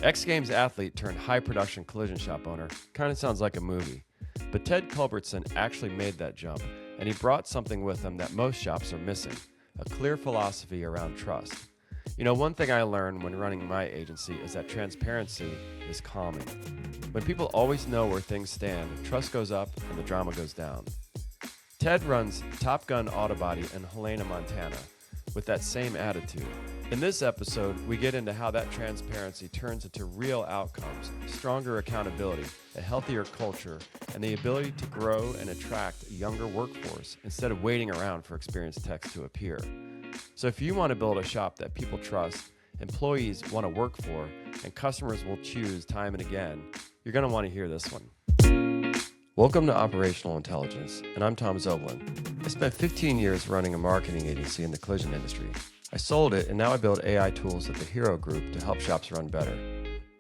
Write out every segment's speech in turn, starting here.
X Games athlete turned high production collision shop owner kind of sounds like a movie. But Ted Culbertson actually made that jump, and he brought something with him that most shops are missing: a clear philosophy around trust. You know, one thing I learned when running my agency is that transparency is calming. When people always know where things stand, trust goes up and the drama goes down. Ted runs Top Gun Auto Body in Helena, Montana, with that same attitude. In this episode, we get into how that transparency turns into real outcomes, stronger accountability, a healthier culture, and the ability to grow and attract a younger workforce instead of waiting around for experienced techs to appear. So if you want to build a shop that people trust, employees want to work for, and customers will choose time and again, you're going to want to hear this one. Welcome to Operational Intelligence, and I'm Tom Zoebelein. I spent 15 years running a marketing agency in the collision industry. I sold it, and now I build AI tools at the Hero Group to help shops run better.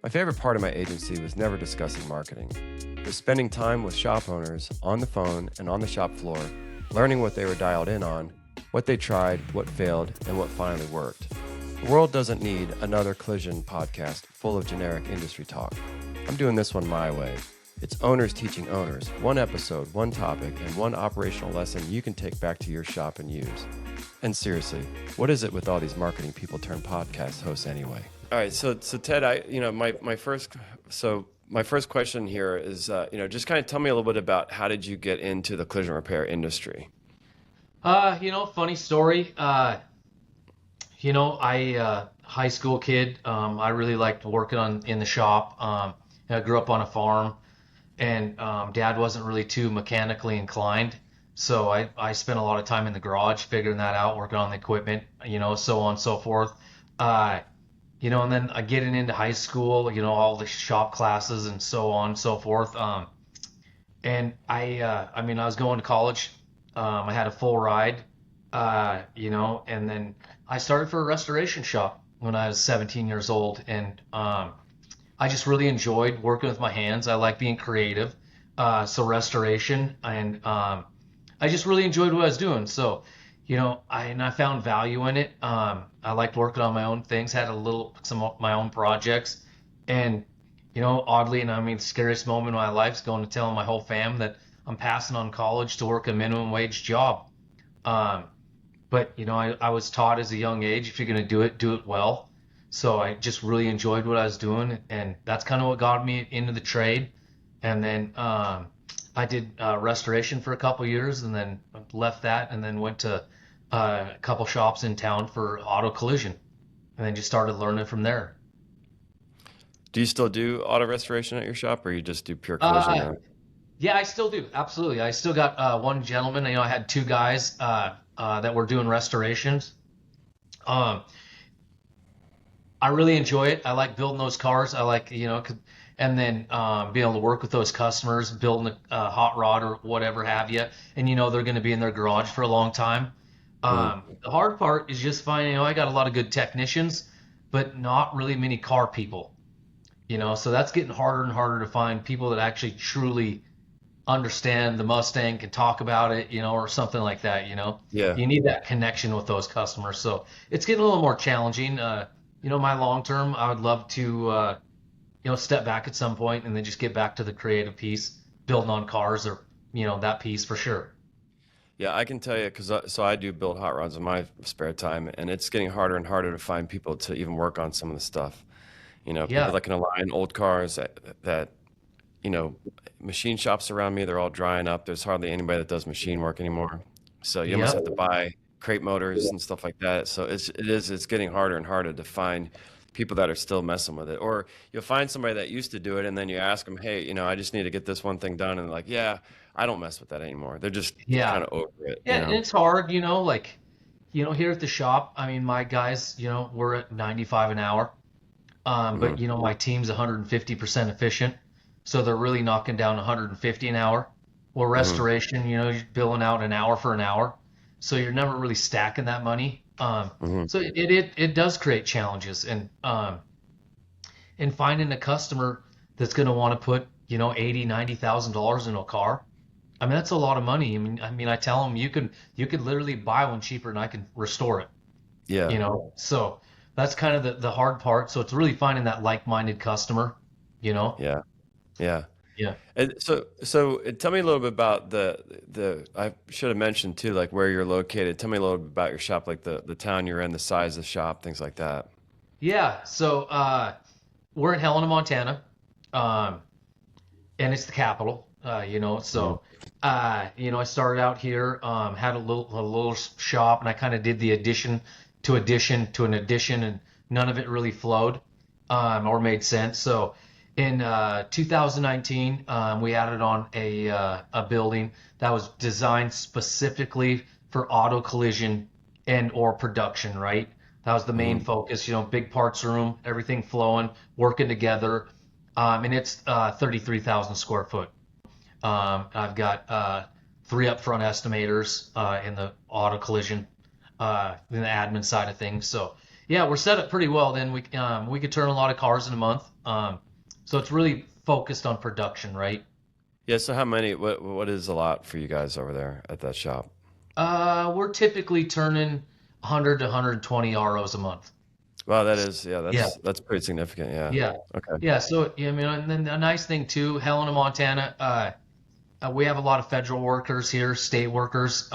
My favorite part of my agency was never discussing marketing. It was spending time with shop owners on the phone and on the shop floor, learning what they were dialed in on, what they tried, what failed, and what finally worked. The world doesn't need another collision podcast full of generic industry talk. I'm doing this one my way. It's owners teaching owners, one episode, one topic, and one operational lesson you can take back to your shop and use. And seriously, what is it with all these marketing people turned podcast hosts anyway? All right, so Ted, my first question here is, just kind of tell me a little bit about how did you get into the collision repair industry? Funny story. I high school kid. I really liked working in the shop. I grew up on a farm. And Dad wasn't really too mechanically inclined, so I spent a lot of time in the garage figuring that out, working on the equipment, so on and so forth. And then getting into high school, all the shop classes and so on and so forth. And I was going to college. I had a full ride, and then I started for a restoration shop when I was 17 years old, and I just really enjoyed working with my hands. I like being creative. So restoration, and I just really enjoyed what I was doing. So, I found value in it. I liked working on my own things, had some of my own projects. And, oddly, the scariest moment of my life is going to tell my whole fam that I'm passing on college to work a minimum wage job. But, I was taught as a young age, if you're going to do it well. So I just really enjoyed what I was doing, and that's kind of what got me into the trade. And then I did restoration for a couple years, and then left that, and then went to a couple shops in town for auto collision, and then just started learning from there. Do you still do auto restoration at your shop, or you just do pure collision now? Yeah, I still do. Absolutely. I still got one gentleman. I had two guys that were doing restorations. I really enjoy it. I like building those cars. I like, and then being able to work with those customers, building a hot rod or whatever have you. And, they're going to be in their garage for a long time. The hard part is just finding, I got a lot of good technicians, but not really many car people, so that's getting harder and harder to find people that actually truly understand the Mustang, can talk about it, or something like that, Yeah. You need that connection with those customers. So it's getting a little more challenging. My long term, I would love to, step back at some point and then just get back to the creative piece, building on cars or, that piece for sure. Yeah, I can tell you, so I do build hot rods in my spare time, and it's getting harder and harder to find people to even work on some of the stuff. People that can align old cars that machine shops around me, they're all drying up. There's hardly anybody that does machine work anymore. So you almost have to buy crate motors and stuff like that. So it's getting harder and harder to find people that are still messing with it. Or you'll find somebody that used to do it, and then you ask them, hey, I just need to get this one thing done, and they're like, yeah, I don't mess with that anymore. They're just kind of over it. Yeah, and it's hard, here at the shop, my guys, we're at 95 an hour. But my team's 150% efficient, so they're really knocking down 150 an hour. Well, restoration, you're billing out an hour for an hour. So you're never really stacking that money. So it does create challenges, and finding a customer that's going to want to put $80,000-$90,000 into a car. That's a lot of money. I tell them you could literally buy one cheaper and I can restore it. Yeah. So that's kind of the hard part. So it's really finding that like-minded customer, you know? Yeah. Yeah. Yeah. And so tell me a little bit about the I should have mentioned too, like where you're located. Tell me a little bit about your shop, like the town you're in, the size of the shop, things like that. Yeah. So we're in Helena, Montana. Um, and it's the capital, Hmm. So, I started out here, had a little shop, and I kind of did the addition to addition to an addition, and none of it really flowed, or made sense. So, in 2019, we added on a building that was designed specifically for auto collision and or production, right? That was the main Hmm. focus, big parts room, everything flowing, working together, and it's 33,000 square foot. I've got three upfront estimators in the auto collision, in the admin side of things. So yeah, we're set up pretty well. Then we could turn a lot of cars in a month. So it's really focused on production, right? Yeah. So how many? What is a lot for you guys over there at that shop? We're typically turning 100 to 120 ROs a month. Wow, that is, yeah, Yeah, that's pretty significant. Yeah. yeah, Okay. yeah. So yeah, I mean, and then a nice thing too, Helena, Montana. We have a lot of federal workers here, state workers.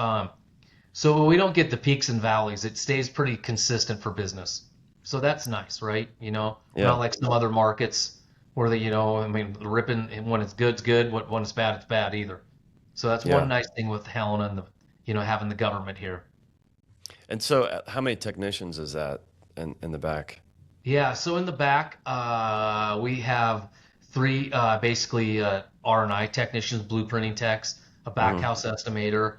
So we don't get the peaks and valleys. It stays pretty consistent for business. So that's nice, right? We're Yeah. not like some other markets where I mean, ripping when it's good, it's good. When it's bad either. So that's one Yeah. nice thing with Helena and having the government here. And so, how many technicians is that in the back? Yeah. So in the back, we have three basically R&I technicians, blueprinting techs, a Hmm. backhouse estimator,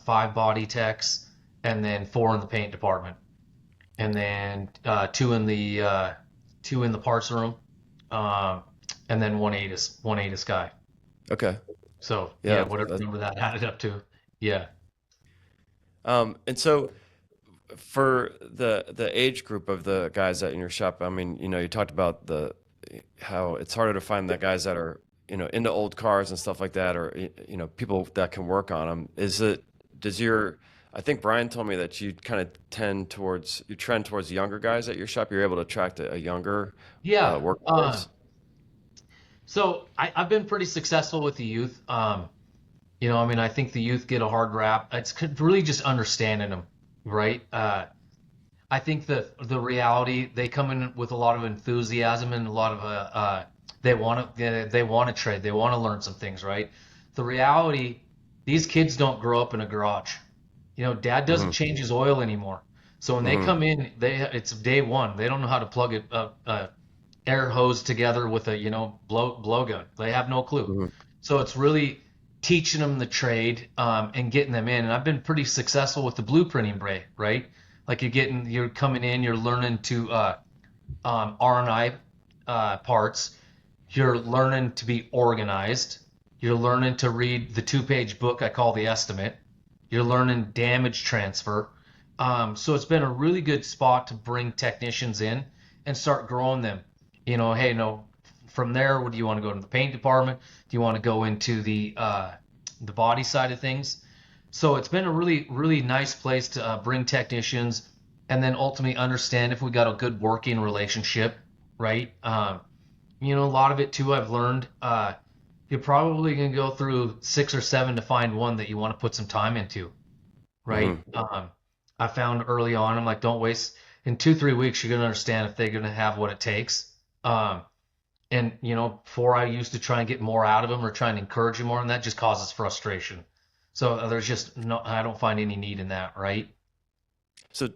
five body techs, and then four in the paint department. And then two in the parts room, um, and then one ATIS guy. Okay. So yeah, Yeah. whatever number that added up to. Yeah, And so for the age group of the guys that in your shop, I mean, you talked about the how it's harder to find the guys that are, into old cars and stuff like that, or people that can work on them. Does your I think Brian told me that you kind of trend towards younger guys at your shop. You're able to attract a younger yeah. workforce. So I've been pretty successful with the youth. I mean, I think the youth get a hard rap. It's really just understanding them, right? I think that the reality they come in with a lot of enthusiasm and a lot of they want to trade, they want to learn some things, right? The reality, these kids don't grow up in a garage. Dad doesn't Hmm. change his oil anymore. So when they Hmm. come in, it's day one. They don't know how to plug a air hose together with a blowgun. They have no clue. Hmm. So it's really teaching them the trade, and getting them in. And I've been pretty successful with the blueprinting, right? Like you're coming in, you're learning to R&I parts. You're learning to be organized. You're learning to read the two-page book I call the estimate. You're learning damage transfer. So it's been a really good spot to bring technicians in and start growing them. Hey, no, from there, what do you want to go to the paint department? Do you want to go into the body side of things? So it's been a really, really nice place to bring technicians and then ultimately understand if we got a good working relationship, right? A lot of it too, I've learned you're probably going to go through six or seven to find one that you want to put some time into, right? Hmm. I found early on, I'm like, don't waste, in 2, 3 weeks, you're going to understand if they're going to have what it takes. Um, and before I used to try and get more out of them or try and encourage them more, and that just causes frustration. So there's just no, I don't find any need in that, right? So,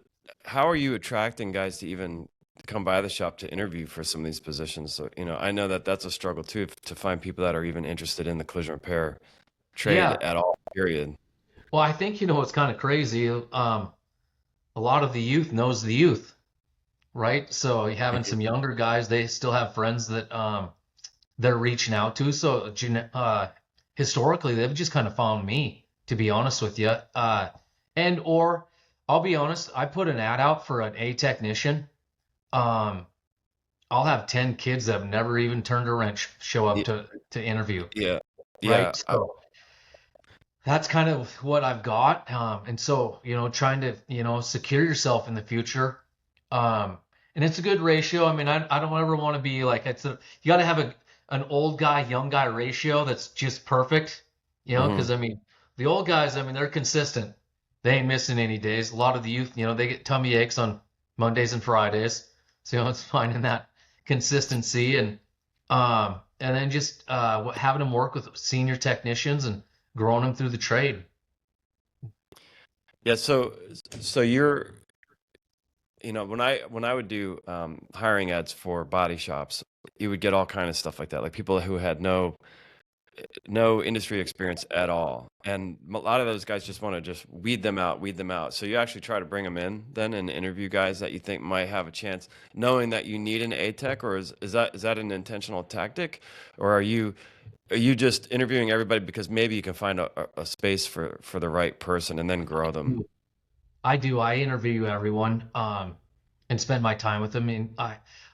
how are you attracting guys to even come by the shop to interview for some of these positions? So, I know that that's a struggle too, to find people that are even interested in the collision repair trade Yeah. at all, period. Well, I think what's kind of crazy. A lot of the youth knows the youth, right? So having Mhm. some younger guys, they still have friends that they're reaching out to. So historically, they've just kind of found me, to be honest with you. And or I'll be honest, I put an ad out for an A technician. Um, I'll have 10 kids that have never even turned a wrench show up Yeah, to interview, yeah, right? yeah. So that's kind of what I've got. And so, trying to, secure yourself in the future. Um, and it's a good ratio. I mean, I don't ever want to be like you got to have an old guy, young guy ratio that's just perfect, Hmm. because I mean, the old guys, I mean, they're consistent. They ain't missing any days. A lot of the youth, they get tummy aches on Mondays and Fridays. So, it's finding that consistency and then just having them work with senior technicians and growing them through the trade. Yeah, so you're, when I would do hiring ads for body shops, you would get all kind of stuff like that, like people who had no industry experience at all, and a lot of those guys just want to just weed them out. So you actually try to bring them in then and interview guys that you think might have a chance, knowing that you need an A tech, or is that an intentional tactic, or are you just interviewing everybody because maybe you can find a space for the right person and then grow them? I do. I interview everyone, and spend my time with them. And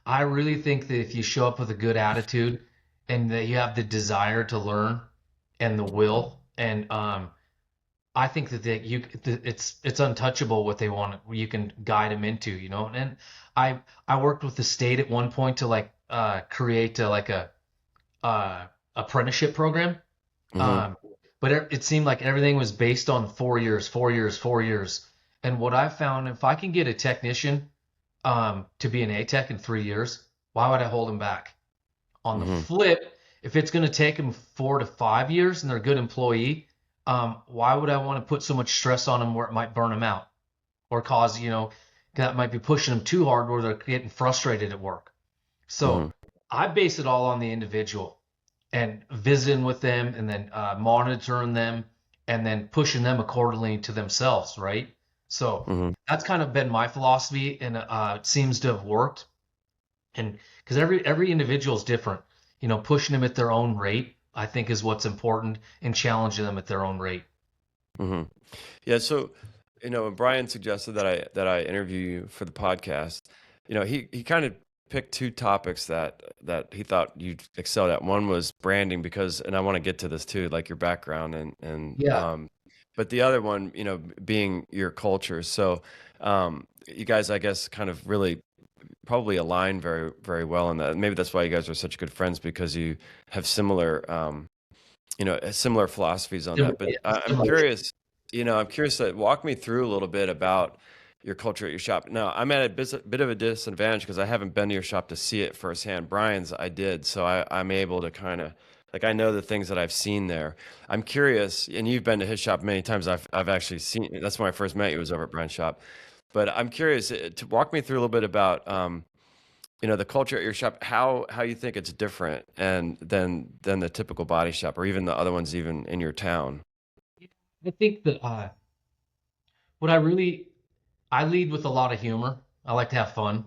I really think that if you show up with a good attitude and that you have the desire to learn and the will, and I think it's untouchable what they want. You can guide them into. And I worked with the state at one point to like create like a uh, apprenticeship program. Hmm. Um, but it seemed like everything was based on 4 years, 4 years, 4 years. And what I found, if I can get a technician to be an A tech in 3 years, why would I hold him back? On the Hmm. flip, if it's going to take them 4 to 5 years and they're a good employee, why would I want to put so much stress on them where it might burn them out or cause, that might be pushing them too hard where they're getting frustrated at work. Hmm. So I base it all on the individual and visiting with them and then monitoring them and then pushing them accordingly to themselves, right? So Hmm. that's kind of been my philosophy, and it seems to have worked. And because every individual is different, pushing them at their own rate, I think is what's important, and challenging them at their own rate. Hmm. Yeah, so when Brian suggested that I interview you for the podcast, he kind of picked two topics that he thought you'd excelled at. One was branding, because, and I want to get to this too, like your background Yeah. but the other one, being your culture. So you guys, I guess, kind of really probably align very, very well in that. Maybe that's why you guys are such good friends, because you have similar philosophies on that. But Yeah, I'm similar. curious, to walk me through a little bit about your culture at your shop. Now, I'm at a bit of a disadvantage because I haven't been to your shop to see it firsthand. Brian's, I did, so I'm able to kind of, like, I know the things that I've seen there. I'm curious, and you've been to his shop many times. I've actually seen. That's when I first met you, was over at Brian's shop. But I'm curious to walk me through a little bit about the culture at your shop, how you think it's different and than the typical body shop, or even the other ones even in your town. I think that what I lead with a lot of humor. I like to have fun,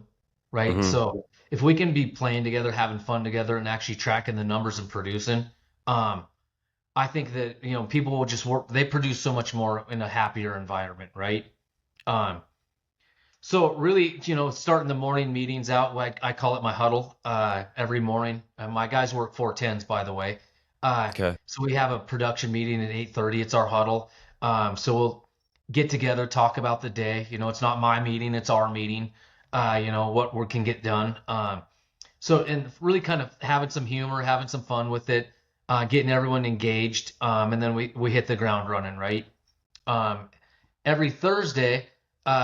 right? Hmm. So if we can be playing together, having fun together, and actually tracking the numbers and producing, um, I think that people will just work. They produce so much more in a happier environment, right? Um, so really, starting the morning meetings out, like I call it my huddle, every morning. My guys work 410s, by the way. Uh, Okay. so we have a production meeting at 8:30. It's our huddle. So we'll get together, talk about the day. It's not my meeting, it's our meeting. What we can get done. So and really kind of having some humor, having some fun with it, getting everyone engaged, and then we hit the ground running, right? Um, every Thursday,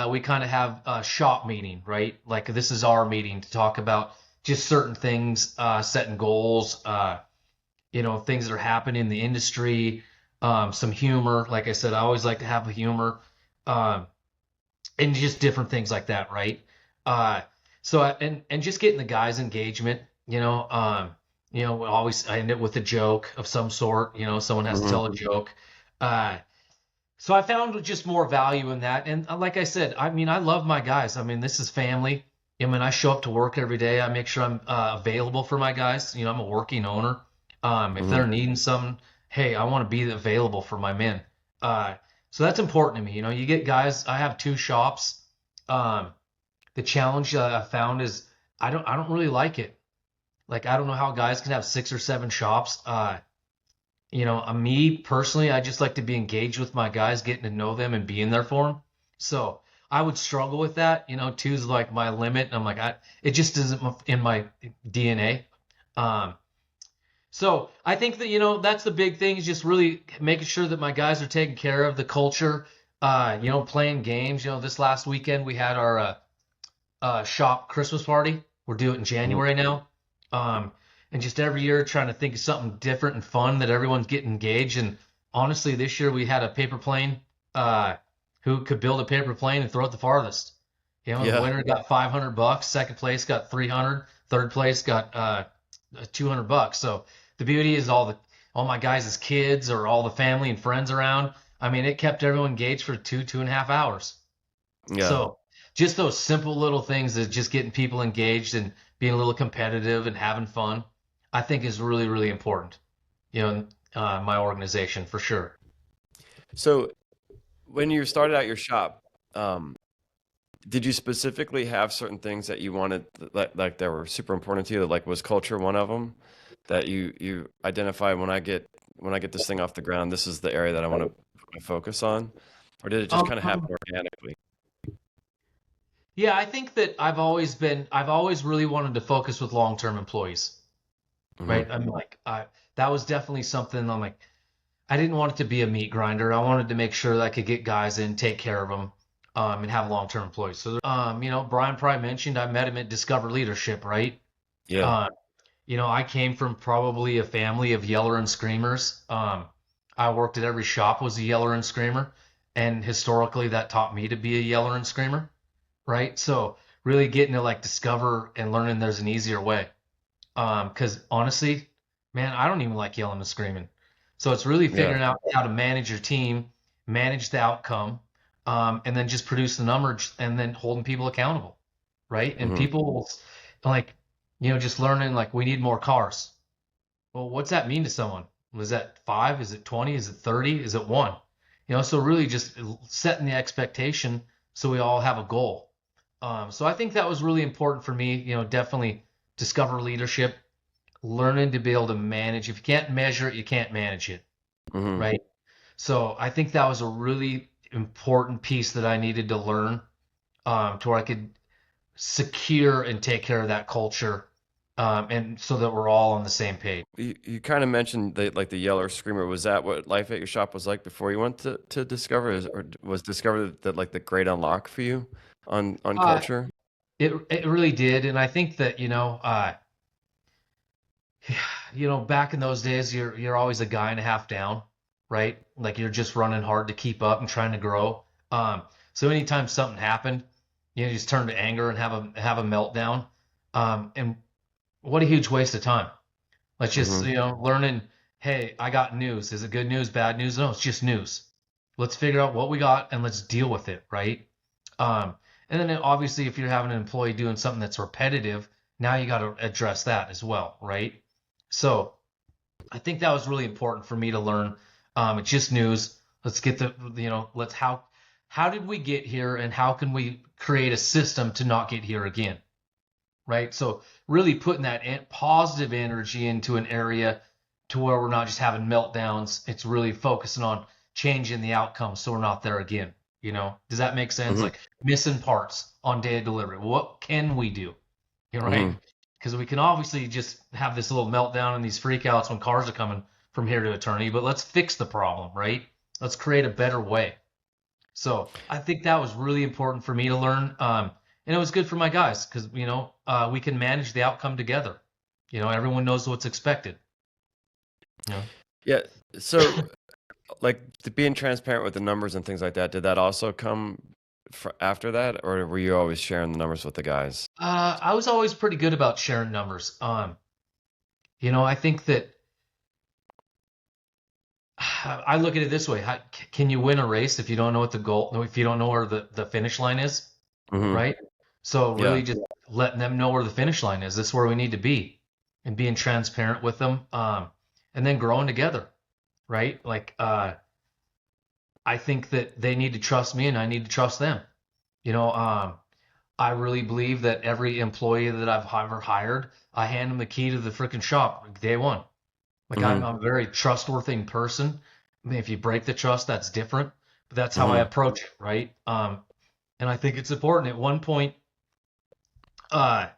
we kind of have a shop meeting, right? Like this is our meeting to talk about just certain things, setting goals, things that are happening in the industry, some humor. Like I said, I always like to have a humor, um, and just different things like that, right? Uh, and just getting the guys' engagement, always I end it with a joke of some sort. Someone has to Hmm. tell a joke. Uh, so I found just more value in that. And like I said, I mean, I love my guys. I mean, this is family. I mean, I show up to work every day. I make sure I'm available for my guys. I'm a working owner. If Hmm. they're needing something, hey, I want to be available for my men. Uh, so that's important to me. You get guys. I have two shops. Um, the challenge I found is I don't really like it. Like I don't know how guys can have 6 or 7 shops. Me personally, I just like to be engaged with my guys, getting to know them and being there for them. So I would struggle with that. Two's like my limit. And I'm like, it just isn't in my DNA. Um, so I think that, that's the big thing is just really making sure that my guys are taking care of the culture, playing games. This last weekend we had our shop Christmas party. We're doing it in Mhm. January now. Um, and just every year trying to think of something different and fun that everyone's getting engaged. And honestly, this year we had a paper plane uh, who could build a paper plane and throw it the farthest. The Yeah. winner got $500, second place got 300, third place got $200. So the beauty is all my guys' kids or all the family and friends around. I mean, it kept everyone engaged for 2.5 hours. Yeah. So just those simple little things that just getting people engaged and being a little competitive and having fun, I think is really, really important, in my organization for sure. So when you started out your shop, um, did you specifically have certain things that you wanted like that were super important to you? That like was culture one of them that you identify when I get this thing off the ground, this is the area that I want to focus on, or did it just kind of happen Um, organically? yeah, I think that I've always really wanted to focus with long-term employees, Hmm. right? I'm like, that was definitely something I'm like, I didn't want it to be a meat grinder. I wanted to make sure that I could get guys in, take care of them, and have long-term employees. So, Brian probably mentioned I met him at Discover Leadership, right? Yeah. Uh, I came from probably a family of yeller and screamers. I worked at every shop was a yeller and screamer, and historically that taught me to be a yeller and screamer, right? So really getting to like discover and learning there's an easier way. Because honestly, man, I don't even like yelling and screaming. So it's really Yeah. figuring out how to manage your team, manage the outcome, and then just produce the numbers and then holding people accountable, right? And Hmm. people will like, just learning like we need more cars. Well, what's that mean to someone? Was that five? Is it 20? Is it 30? Is it one? So really just setting the expectation so we all have a goal. So I think that was really important for me, definitely discover leadership, learning to be able to manage. If you can't measure it, you can't manage it, Hmm. right? So I think that was a really important piece that I needed to learn to where I could secure and take care of that culture, and so that we're all on the same page. You kind of mentioned the Yeller Screamer. Was that what life at your shop was like before you went to Discover? Or was Discover like the great unlock for you on Uh, culture? it really did, and I think that back in those days, you're always a guy and a half down, right? Like you're just running hard to keep up and trying to grow. So anytime something happened, you just turn to anger and have a meltdown. And what a huge waste of time. Let's just Hmm. learning. Hey, I got news. Is it good news, bad news? No, it's just news. Let's figure out what we got and let's deal with it, right? Um, and then obviously, if you're having an employee doing something that's repetitive, now you got to address that as well, right? So I think that was really important for me to learn. It's just news. Let's get let's how did we get here and how can we create a system to not get here again, right? So really putting that positive energy into an area to where we're not just having meltdowns. It's really focusing on changing the outcome so we're not there again. Does that make sense? Hmm. Like missing parts on day of delivery. What can we do? Right? Hmm. Because we can obviously just have this little meltdown and these freakouts when cars are coming from here to eternity, but let's fix the problem, right? Let's create a better way. So I think that was really important for me to learn. And it was good for my guys because, we can manage the outcome together. Everyone knows what's expected. You know? Yeah. So like being transparent with the numbers and things like that, did that also come after that, or were you always sharing the numbers with the guys? I was always pretty good about sharing numbers. I think that I look at it this way. Can you win a race if you don't know what the goal, if you don't know where the finish line is, Hmm. right? So really Yeah. just letting them know where the finish line is. This is where we need to be and being transparent with them, and then growing together, right? Like, I think that they need to trust me and I need to trust them. You know, um, I really believe that every employee that I've ever hired, I hand them the key to the freaking shop like, day one. Like Hmm. I'm a very trustworthy person. I mean, if you break the trust, that's different, but that's how I Hmm. approach it, right? And I think it's important. At one point, uh,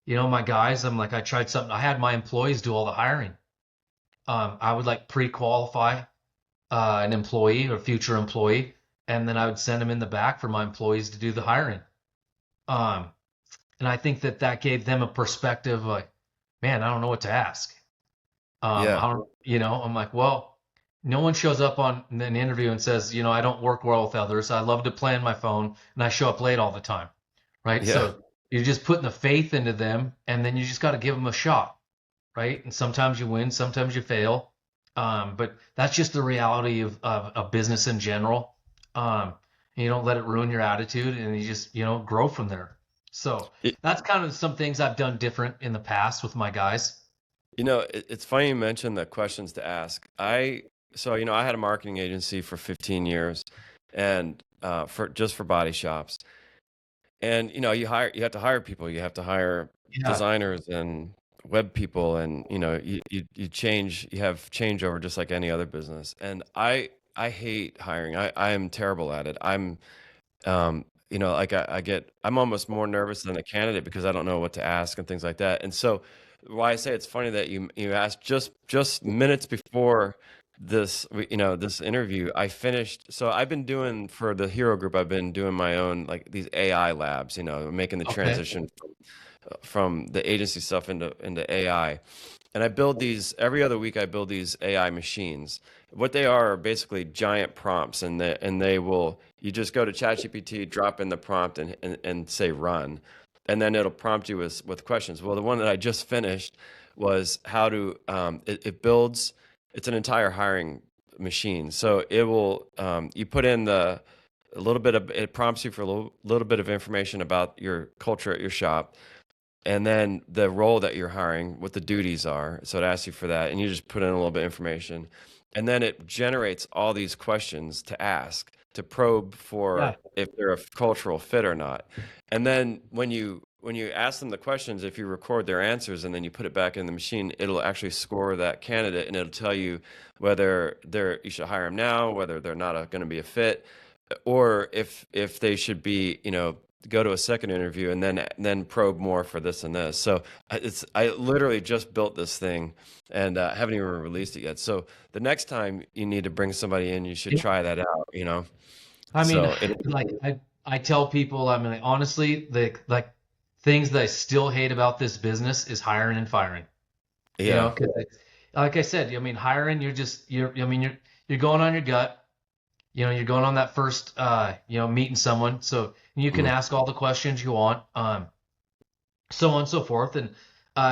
my guys, I tried something. I had my employees do all the hiring. I would like pre-qualify an employee or future employee, and then I would send them in the back for my employees to do the hiring. Um, and I think that that gave them a perspective like, man, I don't know what to ask. Yeah. I don't, I'm like, well, no one shows up on an interview and says, I don't work well with others. I love to play on my phone and I show up late all the time. Right. Yeah. So you're just putting the faith into them and then you just got to give them a shot. Right. And sometimes you win, sometimes you fail. But that's just the reality of business in general. Um, you don't let it ruin your attitude and you just, grow from there. So It, that's kind of some things I've done different in the past with my guys. it's funny you mentioned the questions to ask. I had a marketing agency for 15 years and for body shops. And you have to hire people. You have to hire Yeah. designers and web people, and you have changeover just like any other business. And I hate hiring. I am terrible at it. Like I'm almost more nervous than a candidate because I don't know what to ask and things like that. And so, why I say it's funny that you asked just minutes before this interview, I finished. So I've been doing for the Hero Group. I've been doing my own like these AI labs. Making the Okay. transition from the agency stuff into AI. And I build these every other week. I build these AI machines. What they are basically giant prompts, and they will. You just go to ChatGPT, drop in the prompt, and say run, and then it'll prompt you with questions. Well, the one that I just finished was how to. It builds. It's an entire hiring machine. So it will. You put in a little bit of it prompts you for a little bit of information about your culture at your shop, and then the role that you're hiring, what the duties are. So it asks you for that, and you just put in a little bit of information, and then it generates all these questions to ask to probe Yeah. for if they're a cultural fit or not. And then when you ask them the questions, if you record their answers and then you put it back in the machine, it'll actually score that candidate, and it'll tell you whether you should hire them now, whether they're not going to be a fit, or if they should be, go to a second interview and then probe more for this and this. So I literally just built this thing and haven't even released it yet. So the next time you need to bring somebody in, you should Yeah. try that out. I mean, So it like I tell people, I mean, like, honestly, the like things that I still hate about this business is hiring and firing. yeah. 'Cause like I said, I mean, hiring, I mean, you're going on your gut. You're going on that first, meeting someone, so you can Mhm. ask all the questions you want, so on and so forth, and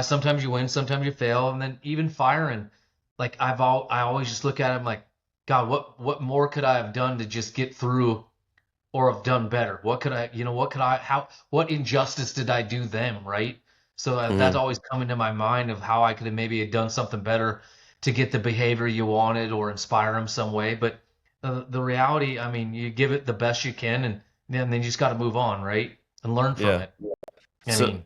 sometimes you win, sometimes you fail, and then even firing, like I always just look at it, I'm like, God, what more could I have done to just get through or have done better? What injustice did I do them, right? So that's Mhm. always come into my mind of how I could have maybe have done something better to get the behavior you wanted or inspire them some way. But the reality, I mean, you give it the best you can, and then you just got to move on, right? And learn from Yeah. it. I So mean,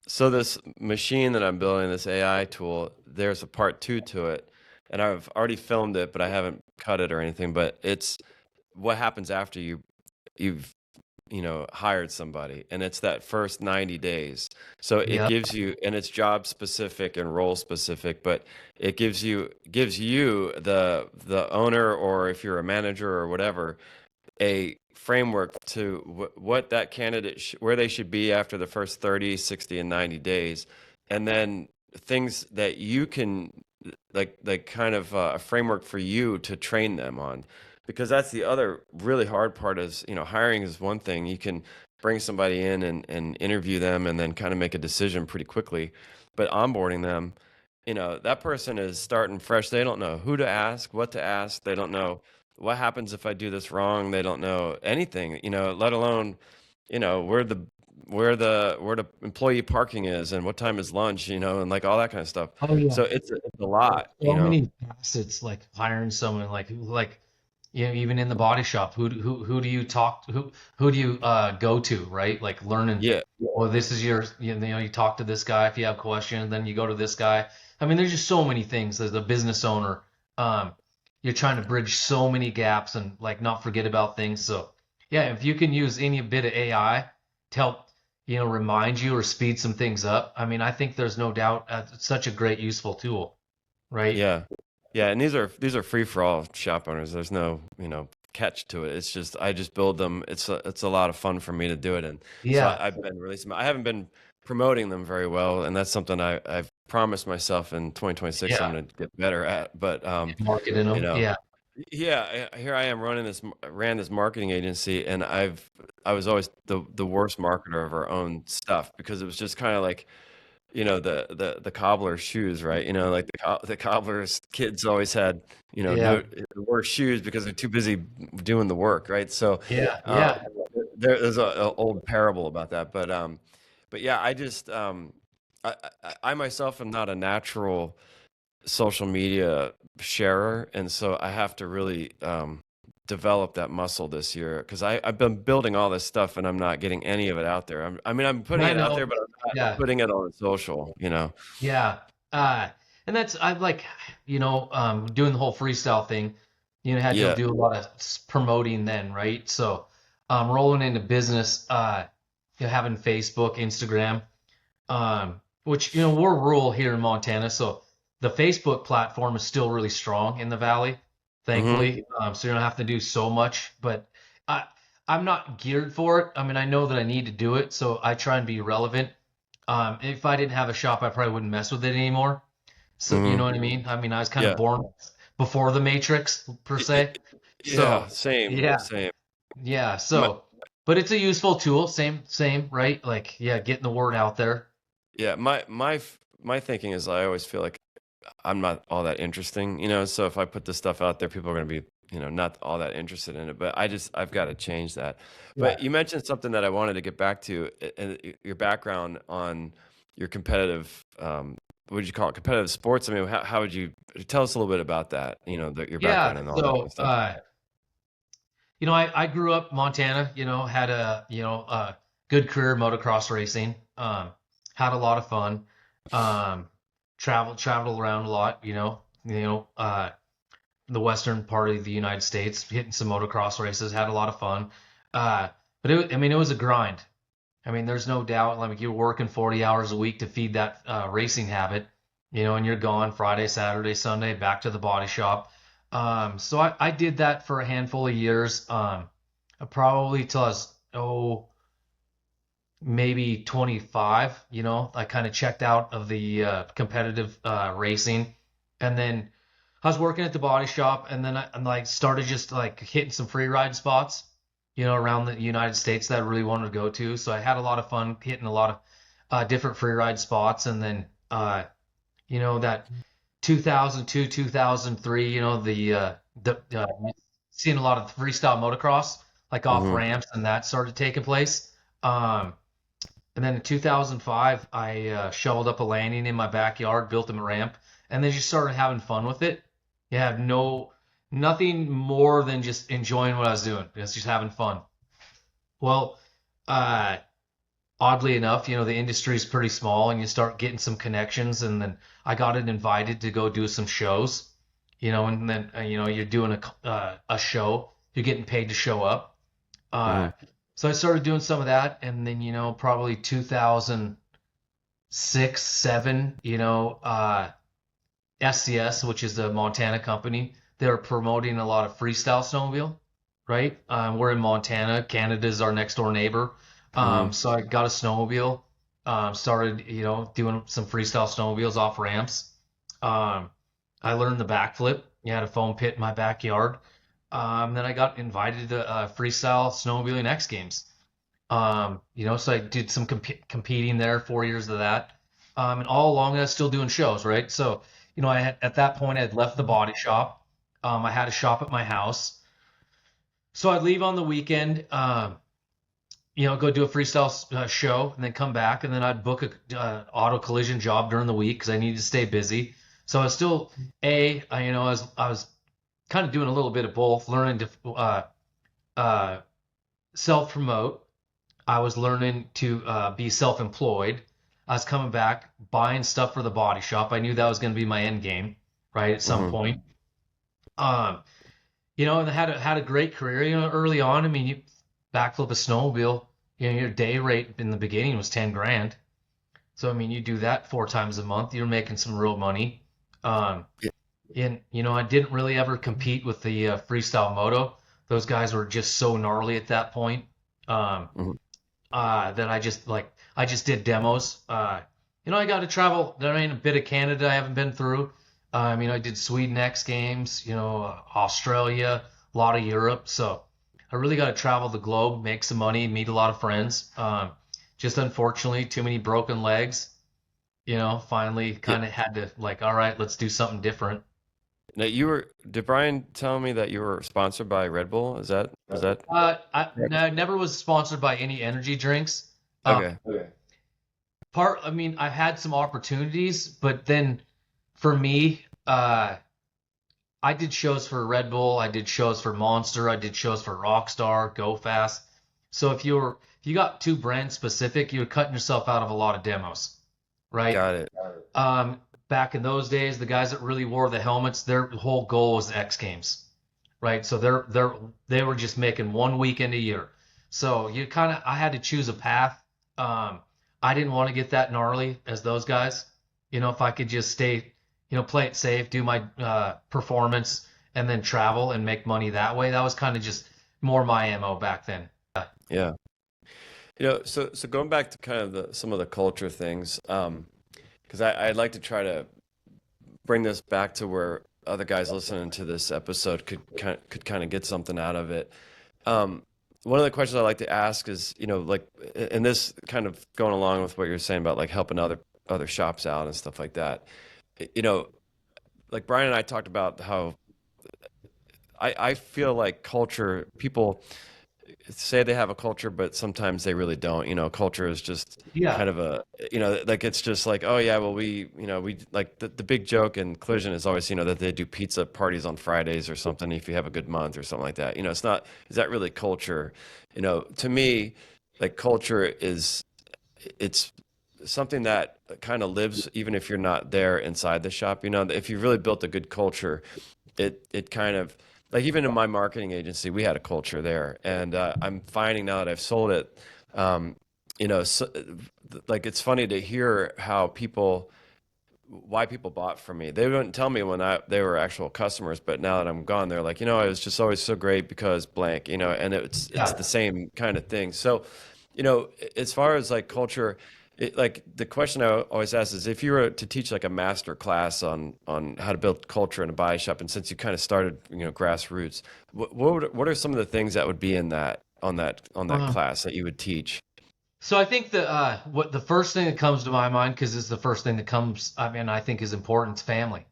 so this machine that I'm building, this AI tool, there's a part two to it, and I've already filmed it, but I haven't cut it or anything. But it's what happens after you've hired somebody, and it's that first 90 days. So it yeah. gives you, and it's job specific and role specific, but it gives you the owner, or if you're a manager or whatever, a framework to what that candidate where they should be after the first 30, 60, and 90 days, and then things that you can, like kind of a framework for you to train them on, because that's the other really hard part. Is hiring is one thing. You can bring somebody in and interview them and then kind of make a decision pretty quickly, but onboarding them, that person is starting fresh. They don't know who to ask, what to ask. They don't know what happens if I do this wrong. They don't know anything, let alone, where the employee parking is and what time is lunch, and like all that kind of stuff. Oh yeah. So it's a lot, So many facets, like hiring someone, like even in the body shop, who do you talk to, who do you go to, right? Like learning, Yeah. well, this is your, you talk to this guy if you have questions, then you go to this guy. I mean, there's just so many things as a business owner. You're trying to bridge so many gaps and like not forget about things. So Yeah, if you can use any bit of AI to help, remind you or speed some things up, I mean, I think there's no doubt it's such a great useful tool, right? Yeah. Yeah, and these are free for all shop owners. There's no, catch to it. It's just I just build them. It's a lot of fun for me to do it, and so Yeah, I've been releasing. I haven't been promoting them very well, and that's something I've promised myself in 2026 I'm yeah, going to get better at. But marketing you them. know, Yeah, yeah, here I am ran this marketing agency, and I was always the worst marketer of our own stuff because it was just kind of like the cobbler's shoes, right? Like the cobbler's kids always had yeah, no worse shoes because they're too busy doing the work, right? So yeah, um, yeah, there's a old parable about that, but yeah, I just I myself am not a natural social media sharer, and so I have to really develop that muscle this year because I've been building all this stuff and I'm not getting any of it out there. I mean, I'm putting I it out know. there, but I'm not Yeah, putting it on social. yeah. Uh, and that's I like, doing the whole freestyle thing. Had to Yeah. do a lot of promoting then, right? So, rolling into business, having Facebook, Instagram. Which we're rural here in Montana, so the Facebook platform is still really strong in the valley, Hmm. thankfully. So you don't have to do so much, but I I'm not geared for it. I mean, I know that I need to do it, so I try and be relevant. If I didn't have a shop, I probably wouldn't mess with it anymore. So you know Hmm. what I mean? I mean, I was kind of Yeah. born before the Matrix per se. Yeah. So Same. yeah, Same. yeah. My, So, but it's a useful tool. Same, right? Like, yeah, getting the word out there. yeah. My thinking is I always feel like I'm not all that interesting. So if I put this stuff out there, people are going to be, not all that interested in it. But I've got to change that. Yeah. But you mentioned something that I wanted to get back to, and your background on your competitive, what did you call it? Competitive sports. I mean, how would you tell us a little bit about that? Your background Yeah. and all that kind So, of stuff. I grew up Montana, had a good career motocross racing. Had a lot of fun. Um, traveled around a lot, the western part of the United States, hitting some motocross races, had a lot of fun. Uh, but it was a grind. I mean, there's no doubt, like you're working 40 hours a week to feed that racing habit, and you're gone Friday, Saturday, Sunday, back to the body shop. So I did that for a handful of years, probably till I was, maybe 25. I kind of checked out of the competitive racing. And then I was working at the body shop, and then I like started just like hitting some free ride spots, around the United States that I really wanted to go to. So I had a lot of fun hitting a lot of different free ride spots. And then, that 2002, 2003, seeing a lot of freestyle motocross, like off Hmm. ramps, and that started taking place. Um, and then in 2005, I shoveled up a landing in my backyard, built a ramp, and then just started having fun with it. You have nothing more than just enjoying what I was doing. It's just having fun. Well, uh, oddly enough, the industry is pretty small, and you start getting some connections. And then I got invited to go do some shows, and then you're doing a show, you're getting paid to show up. Hmm. Uh, so I started doing some of that, and then probably 2006, seven, SCS, which is the Montana company, they're promoting a lot of freestyle snowmobile, right? We're in Montana. Canada's our next door neighbor. Hmm. So I got a snowmobile, started, doing some freestyle snowmobiles off ramps. Um, I learned the backflip. You had a foam pit in my backyard. Then I got invited to freestyle snowmobiling X Games. So I did some competing there, 4 years of that. And all along I was still doing shows, right? So, I had, at that point I had left the body shop. I had a shop at my house. So I'd leave on the weekend, go do a freestyle show, and then come back, and then I'd book a auto collision job during the week because I needed to stay busy. So I was still I was kind of doing a little bit of both, learning to uh, self promote. I was learning to be self-employed. I was coming back, buying stuff for the body shop. I knew that was going to be my end game, right? At some Hmm. point. Um, and I had a great career, early on. I mean, backflip a snowmobile, your day rate in the beginning was 10 grand. So, I mean, you do that 4 times a month, you're making some real money. Um, Yeah. and, I didn't really ever compete with the freestyle moto. Those guys were just so gnarly at that point. Um, Mhm. that I just did demos. I got to travel. There ain't a bit of Canada I haven't been through. I did Sweden X Games, Australia, a lot of Europe. So I really got to travel the globe, make some money, meet a lot of friends. Just unfortunately, too many broken legs. Finally Yeah. kind of had to like, all right, let's do something different. Now did Brian tell me that you were sponsored by Red Bull? Was that correct? I never was sponsored by any energy drinks. Um, Okay. I've had some opportunities, but then for me, I did shows for Red Bull, I did shows for Monster, I did shows for Rockstar, Go Fast. So if you got too brand specific, you're cutting yourself out of a lot of demos, right? Got it. Back in those days, the guys that really wore the helmets, their whole goal was the X Games, right? So they were just making one weekend a year. So I had to choose a path. I didn't want to get that gnarly as those guys. If I could just stay, play it safe, do my performance, and then travel and make money that way. That was kind of just more my MO back then. Yeah. So going back to kind of some of the culture things, because I'd like to try to bring this back to where other guys listening to this episode could kind of get something out of it. One of the questions I like to ask is, like, and this kind of going along with what you're saying about like helping other shops out and stuff like that. You know, like Brian and I talked about how I feel like culture, people say they have a culture, but sometimes they really don't. Culture is just Yeah. kind of like it's just like, oh yeah, well we like the big joke in Collision is always, that they do pizza parties on Fridays or something if you have a good month or something like that. It's not, is that really culture? To me, like culture it's something that kind of lives even if you're not there inside the shop. If you really built a good culture, it kind of like even in my marketing agency, we had a culture there, and I'm finding now that I've sold it, um, so, like it's funny to hear why people bought from me. They wouldn't tell me when they were actual customers, but now that I'm gone, they're like, it was just always so great because blank, and it's Yeah. the same kind of thing. So, as far as like culture, like the question I always ask is if you were to teach like a master class on how to build culture in a body shop, and since you kind of started, grassroots, what are some of the things that would be in that on that Uh, class that you would teach? so I think that what the first thing that comes to my mind, because it's the first thing that comes, I think is important, is family.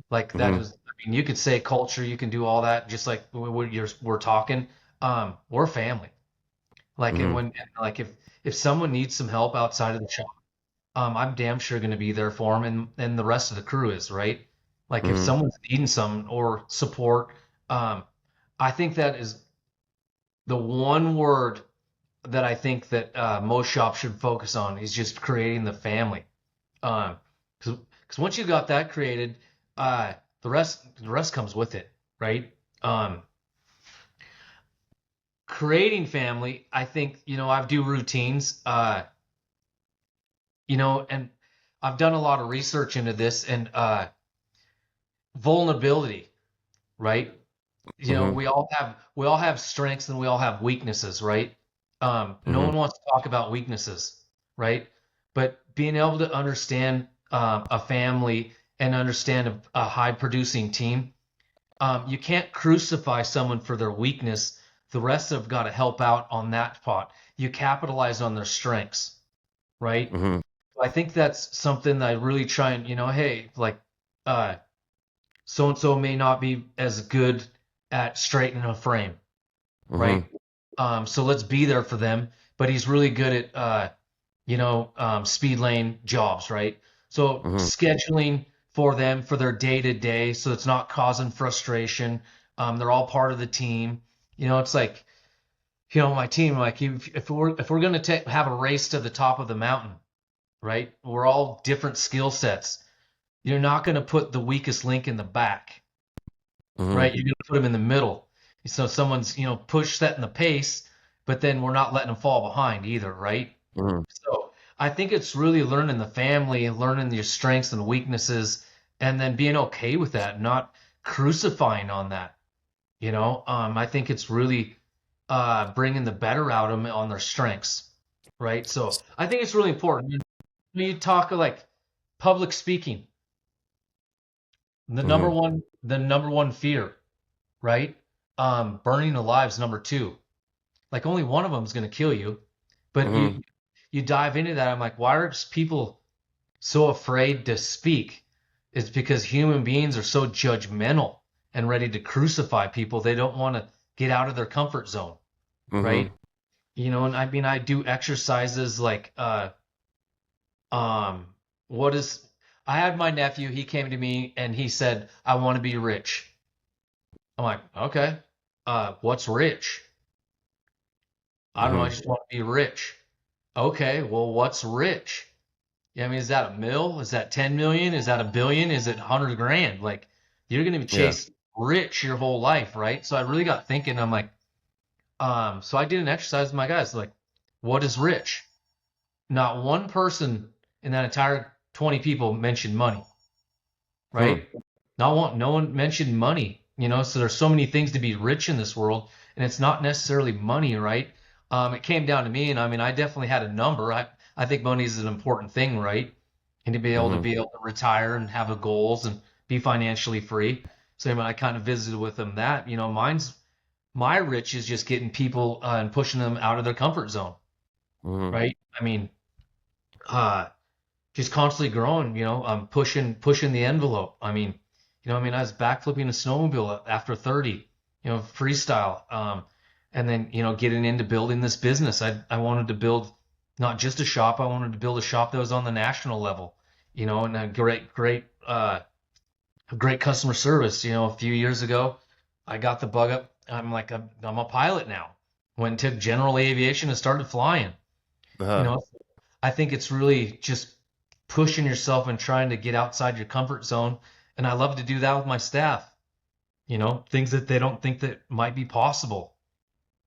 Like that Hmm. is, you could say culture, you can do all that, just like we're talking. We're family. Like and Hmm. when like if someone needs some help outside of the shop, I'm damn sure going to be there for them, and the rest of the crew is right. Like if Hmm. someone's needing some or support, um, I think that is the one word that I think that most shops should focus on is just creating the family. Um, because once you got that created, uh, the rest comes with it, right? Um, Creating family, I think I do routines, and I've done a lot of research into this and vulnerability, right? Hmm. We all have strengths and we all have weaknesses, right? No Hmm. one wants to talk about weaknesses, right? But being able to understand a family and understand a high producing team, you can't crucify someone for their weakness. The rest have got to help out on that pot. You capitalize on their strengths, right? Hmm. I think that's something that I really try and, hey, like, so and so may not be as good at straightening a frame, Hmm. right? So let's be there for them. But he's really good at speed lane jobs, right? So Hmm. scheduling for them for their day to day, so it's not causing frustration. They're all part of the team. It's like my team. Like if we're gonna have a race to the top of the mountain, right? We're all different skill sets. You're not gonna put the weakest link in the back, Hmm. right? You're gonna put them in the middle. So someone's push setting the pace. but then we're not letting them fall behind either, right? Hmm. So I think it's really learning the family, learning your strengths and weaknesses, and then being okay with that, not crucifying on that. I think it's really bringing the better out of them on their strengths, right? So I think it's really important. When you talk like public speaking, Hmm. the number one fear, right? Burning alive's number two. Like only one of them is going to kill you, but Hmm. you dive into that. I'm like, why are people so afraid to speak? It's because human beings are so judgmental and ready to crucify people. They don't want to get out of their comfort zone, Hmm. right? And I mean, I do exercises like, um, what is, I had my nephew, he came to me and he said, I want to be rich. I'm like, okay, what's rich? I don't know, I Hmm. just want to be rich. Okay, well, what's rich? Yeah, I mean, is that a mill? Is that 10 million? Is that a billion? Is it 100 grand? Like, you're going to Yeah. chase rich your whole life, right? So I really got thinking, I'm like, so I did an exercise with my guys, like, what is rich? Not one person in that entire 20 people mentioned money, Hmm. right? Not one, no one mentioned money, so there's so many things to be rich in this world, and it's not necessarily money, right? It came down to me, and I mean, I definitely had a number. I think money is an important thing, right? And to Hmm. be able to retire and have a goals and be financially free. So I mean, I kind of visited with them that, my rich is just getting people and pushing them out of their comfort zone, Hmm. right? I mean, uh, just constantly growing, pushing the envelope. I mean, I was backflipping a snowmobile after 30, freestyle. And then, getting into building this business. I wanted to build not just a shop, I wanted to build a shop that was on the national level, and a great customer service. A few years ago, I got the bug up. I'm like, I'm a pilot now. Went and took general aviation and started flying, you Uh-huh. know, I think it's really just pushing yourself and trying to get outside your comfort zone. And I love to do that with my staff, things that they don't think that might be possible.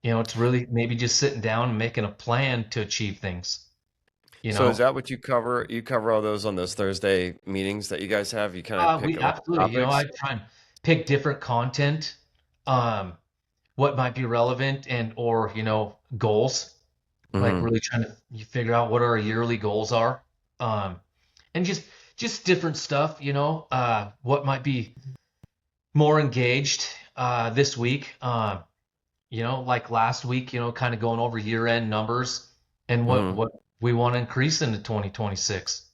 It's really maybe just sitting down and making a plan to achieve things, you So is know. that what you cover? You cover all those on those Thursday meetings that you guys have? You kind of pick We like absolutely, I topics? try and pick different content, um, what might be relevant and or, goals, like Hmm. really trying to you figure out what our yearly goals are. Um, and just different stuff, what might be more engaged this week. Like last week, kind of going over year-end numbers and what Hmm. what we want to increase into 2026.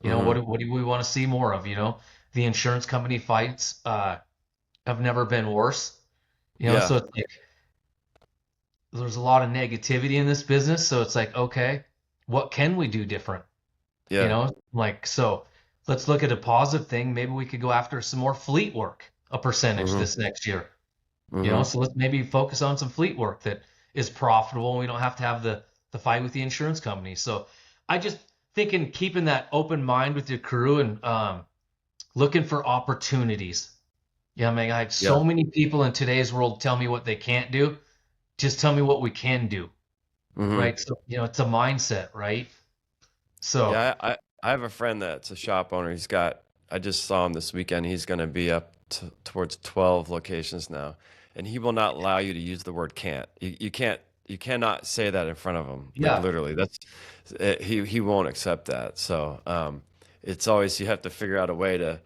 Hmm. What do we want to see more of? The insurance company fights have never been worse. Yeah. So it's like there's a lot of negativity in this business. So it's like, okay, what can we do different? Yeah. Like, so let's look at a positive thing. Maybe we could go after some more fleet work, a percentage Hmm. this next year. Hmm. So let's maybe focus on some fleet work that is profitable and we don't have to have the fight with the insurance company. So I just think in keeping that open mind with your crew and looking for opportunities. Yeah, I mean, I have Yeah. so many people in today's world tell me what they can't do. Just tell me what we can do, Hmm. right? So, it's a mindset, right? So, Yeah. I have a friend that's a shop owner. I just saw him this weekend. He's going to be up towards 12 locations now. And he will not allow you to use the word can't. You cannot say that in front of him. Like yeah, literally, he won't accept that. So, it's always, you have to figure out a way to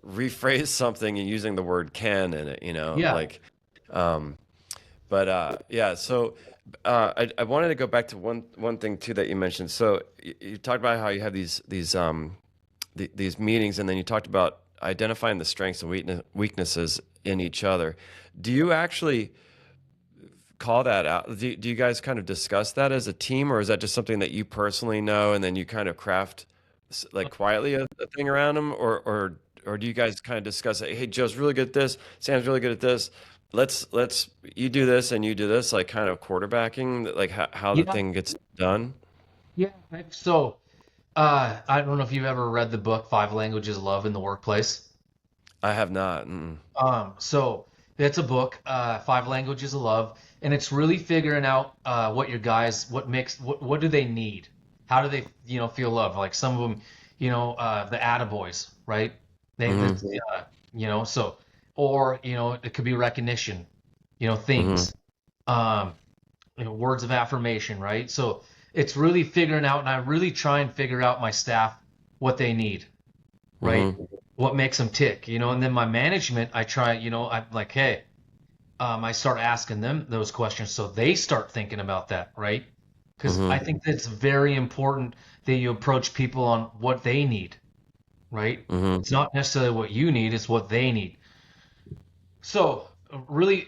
rephrase something and using the word can in it, yeah, like, um, but yeah, so I wanted to go back to one thing too that you mentioned. So you talked about how you have these meetings, and then you talked about identifying the strengths and weaknesses in each other. Do you actually call that out? Do you guys kind of discuss that as a team, or is that just something that you personally know, and then you kind of craft like quietly a thing around them, or do you guys kind of discuss it? Hey, Joe's really good at this. Sam's really good at this. Let's you do this and you do this, like kind of quarterbacking, like how the yeah, thing gets done. yeah. So, I don't know if you've ever read the book Five Languages of Love in the Workplace. I have not. Mm. So It's a book, Five Languages of Love, and it's really figuring out what your guys, what do they need? How do they, feel love? Like some of them, the attaboys, right? That's, Mm-hmm. so, or, it could be recognition, Mm-hmm. things, um, words of affirmation, right? So it's really figuring out, and I really try and figure out my staff what they need, right? Mm-hmm. What makes them tick, and then my management, I try, I'm like, hey, I start asking them those questions so they start thinking about that, right? Because I Mm-hmm. think that's very important that you approach people on what they need, right? Mm-hmm. It's not necessarily what you need, it's what they need. So, really,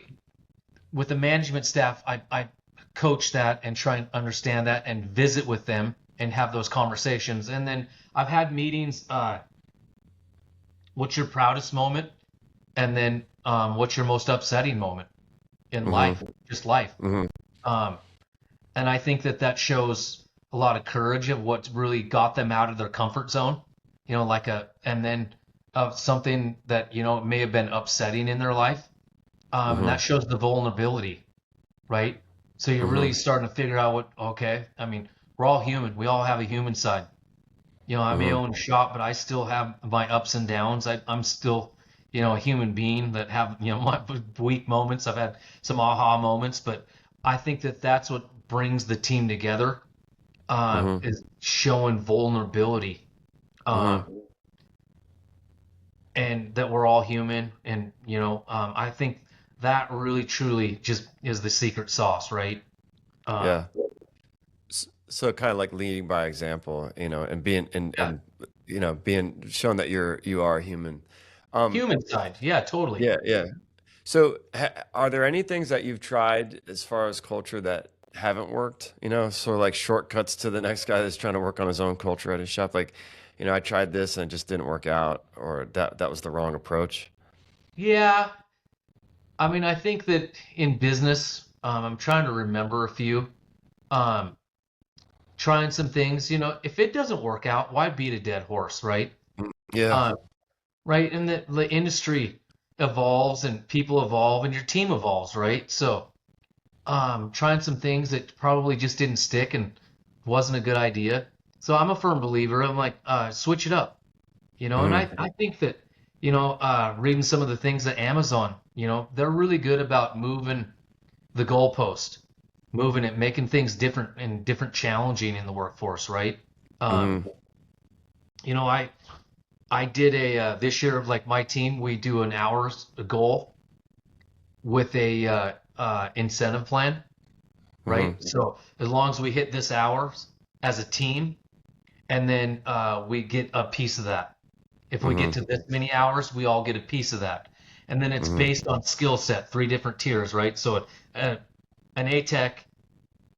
with the management staff, I coach that and try and understand that and visit with them and have those conversations. And then I've had meetings, what's your proudest moment? And then what's your most upsetting moment in life? Mm-hmm. Just life. Mm-hmm. Um, And I think that shows a lot of courage of what really got them out of their comfort zone, and then of something that, may have been upsetting in their life. And Mm-hmm. that shows the vulnerability, right? So you're Mm-hmm. really starting to figure out okay, I mean, we're all human. We all have a human side. I may Mm-hmm. own a shop, but I still have my ups and downs. I'm still, a human being that have, my weak moments. I've had some aha moments, but I think that that's what brings the team together, Mm-hmm. is showing vulnerability, Mm-hmm. um, and that we're all human. And, I think that really truly just is the secret sauce, right? Um, Yeah. So kind of like leading by example, and being yeah, and being shown that you are human. Um, human side. Yeah, totally. yeah, yeah. So are there any things that you've tried as far as culture that haven't worked? Sort of like shortcuts to the next guy that's trying to work on his own culture at his shop. Like, I tried this and it just didn't work out, or that was the wrong approach. Yeah, I mean, I think that in business, I'm trying to remember a few. Um, Trying some things, if it doesn't work out, why beat a dead horse, right? Yeah. Um, right? And the industry evolves and people evolve and your team evolves, right? So, trying some things that probably just didn't stick and wasn't a good idea. So I'm a firm believer. I'm like, switch it up, and Hmm. I think that, reading some of the things that Amazon, they're really good about moving the goalpost, moving it, making things different and different challenging in the workforce, right? Um, Hmm. I did this year, like my team, we do an hours a goal with a incentive plan, right? Hmm. So as long as we hit this hours as a team, and then we get a piece of that. If we get Hmm. to this many hours, we all get a piece of that. And then it's Hmm. based on skill set, three different tiers, right? So uh, an A tech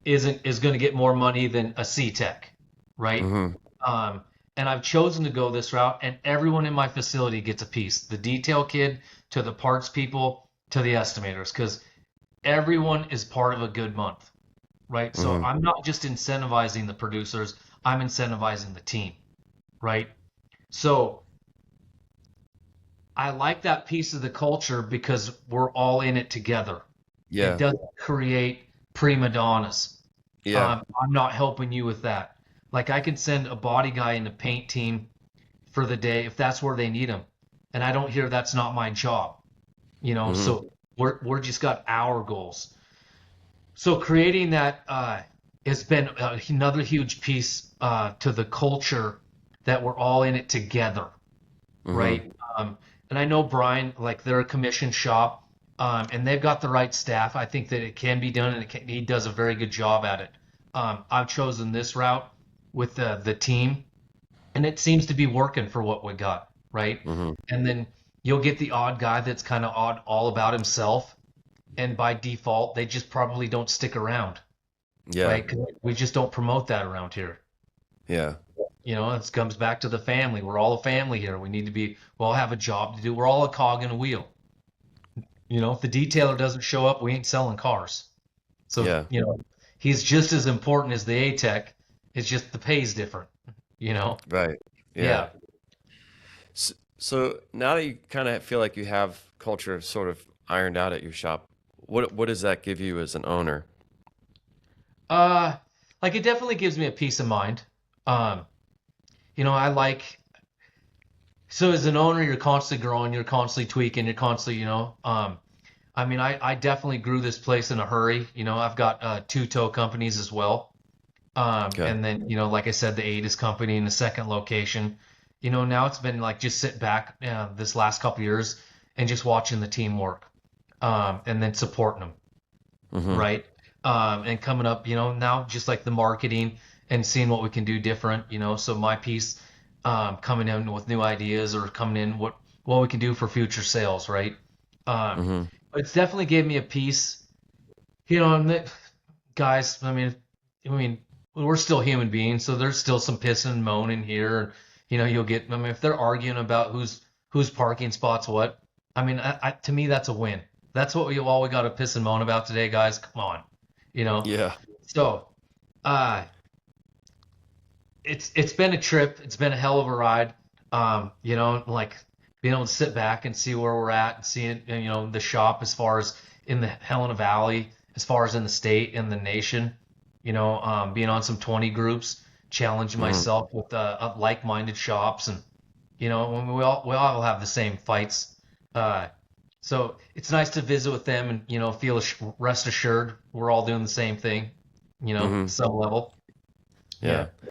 is going to get more money than a C tech, right? Hmm. Um, and I've chosen to go this route, and everyone in my facility gets a piece. The detail kid to the parts people to the estimators, because everyone is part of a good month, right? So Hmm. I'm not just incentivizing the producers, I'm incentivizing the team, right? So I like that piece of the culture because we're all in it together. It Yeah. doesn't create prima donnas. Yeah. I'm not helping you with that. Like I can send a body guy in the paint team for the day if that's where they need him, and I don't hear that's not my job. Hmm. So we're just got our goals. So creating that has been another huge piece to the culture that we're all in it together, Hmm. right? And I know Brian, like they're a commission shop, and they've got the right staff. I think that it can be done, and he does a very good job at it. I've chosen this route with the team, and it seems to be working for what we got, right? Hmm. And then you'll get the odd guy that's kind of odd all about himself, and by default, they just probably don't stick around, Yeah. right? 'Cause we just don't promote that around here. Yeah. It comes back to the family. We're all a family here. We all have a job to do. We're all a cog in a wheel. If the detailer doesn't show up, we ain't selling cars. So, Yeah. he's just as important as the A tech. It's just the pay's different, you know? Right. Yeah. Yeah. So now that you kind of feel like you have culture sort of ironed out at your shop, what does that give you as an owner? Uh, like it definitely gives me a peace of mind. Um, I like so as an owner, you're constantly growing, you're constantly tweaking, you're constantly, I mean, I definitely grew this place in a hurry. I've got two tow companies as well. Okay. And then, like I said, the ADIS company in the second location. Now it's been like just sit back this last couple years and just watching the team work, and then supporting them, Mm-hmm. right? And coming up, now just like the marketing and seeing what we can do different, so my piece, coming in with new ideas or coming in what we can do for future sales, right? Um, Mm-hmm. but it's definitely gave me a piece, and guys, I mean, we're still human beings, so there's still some pissing and moaning here. You'll get, I mean, if they're arguing about whose parking spots what, I mean, to me, that's a win. That's what we got to piss and moan about today, guys. Come on, you know. Yeah. So, uh, it's been a trip. It's been a hell of a ride. Like being able to sit back and see where we're at and seeing, the shop as far as in the Helena Valley, as far as in the state and the nation, being on some 20 groups, challenging Mm-hmm. myself with like-minded shops, and when we all have the same fights. Uh, so it's nice to visit with them and feel rest assured we're all doing the same thing, Mm-hmm. some level. Yeah. Yeah.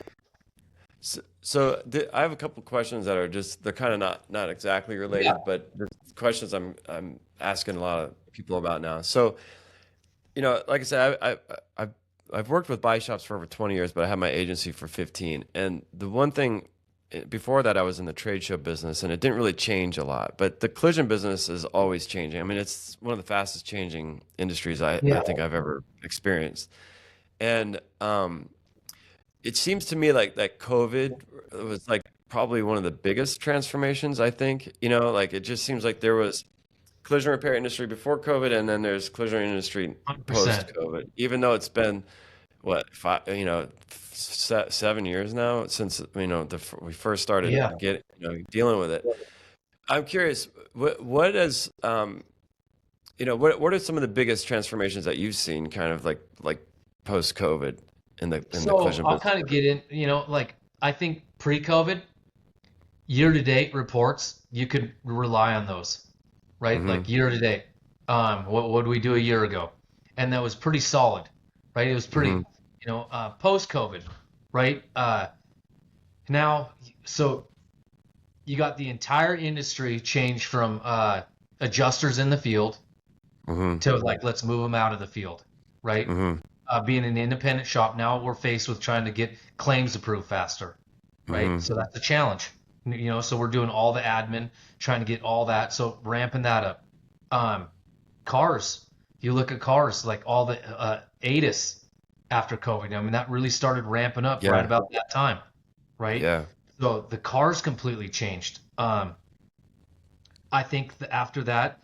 So, I have a couple questions that are just they're kind of not exactly Yeah. related, but the questions I'm asking a lot of people about now. So, like I said, I've I've worked with body shops for over 20 years, but I had my agency for 15. And the one thing before that, I was in the trade show business, and it didn't really change a lot. But the collision business is always changing. I mean, it's one of the fastest changing industries I Yeah. think I've ever experienced. And it seems to me like that COVID was like probably one of the biggest transformations, I think. Like it just seems like there was collision repair industry before COVID, and then there's collision industry 100%. post COVID. Even though it's been what 7 years now since we first started Yeah. dealing with it. I'm curious, what is what are some of the biggest transformations that you've seen, kind of like post COVID in the So collision I'll business? kind of get in, like I think pre-COVID, year-to-date reports, you could rely on those, right? Hmm. Like year-to-date. What did we do a year ago? And that was pretty solid, right? It was pretty, Hmm. post-COVID, right? Now, so you got the entire industry change from adjusters in the field Hmm. to like let's move them out of the field, right? Hmm. Being an independent shop, now we're faced with trying to get claims approved faster, right? Hmm. So that's a challenge. So we're doing all the admin, trying to get all that, so ramping that up. Um, Cars, you look at cars, like all the ADIS after COVID. I mean, that really started ramping up right Yeah. about that time, right? Yeah. So the cars completely changed. I think that after that,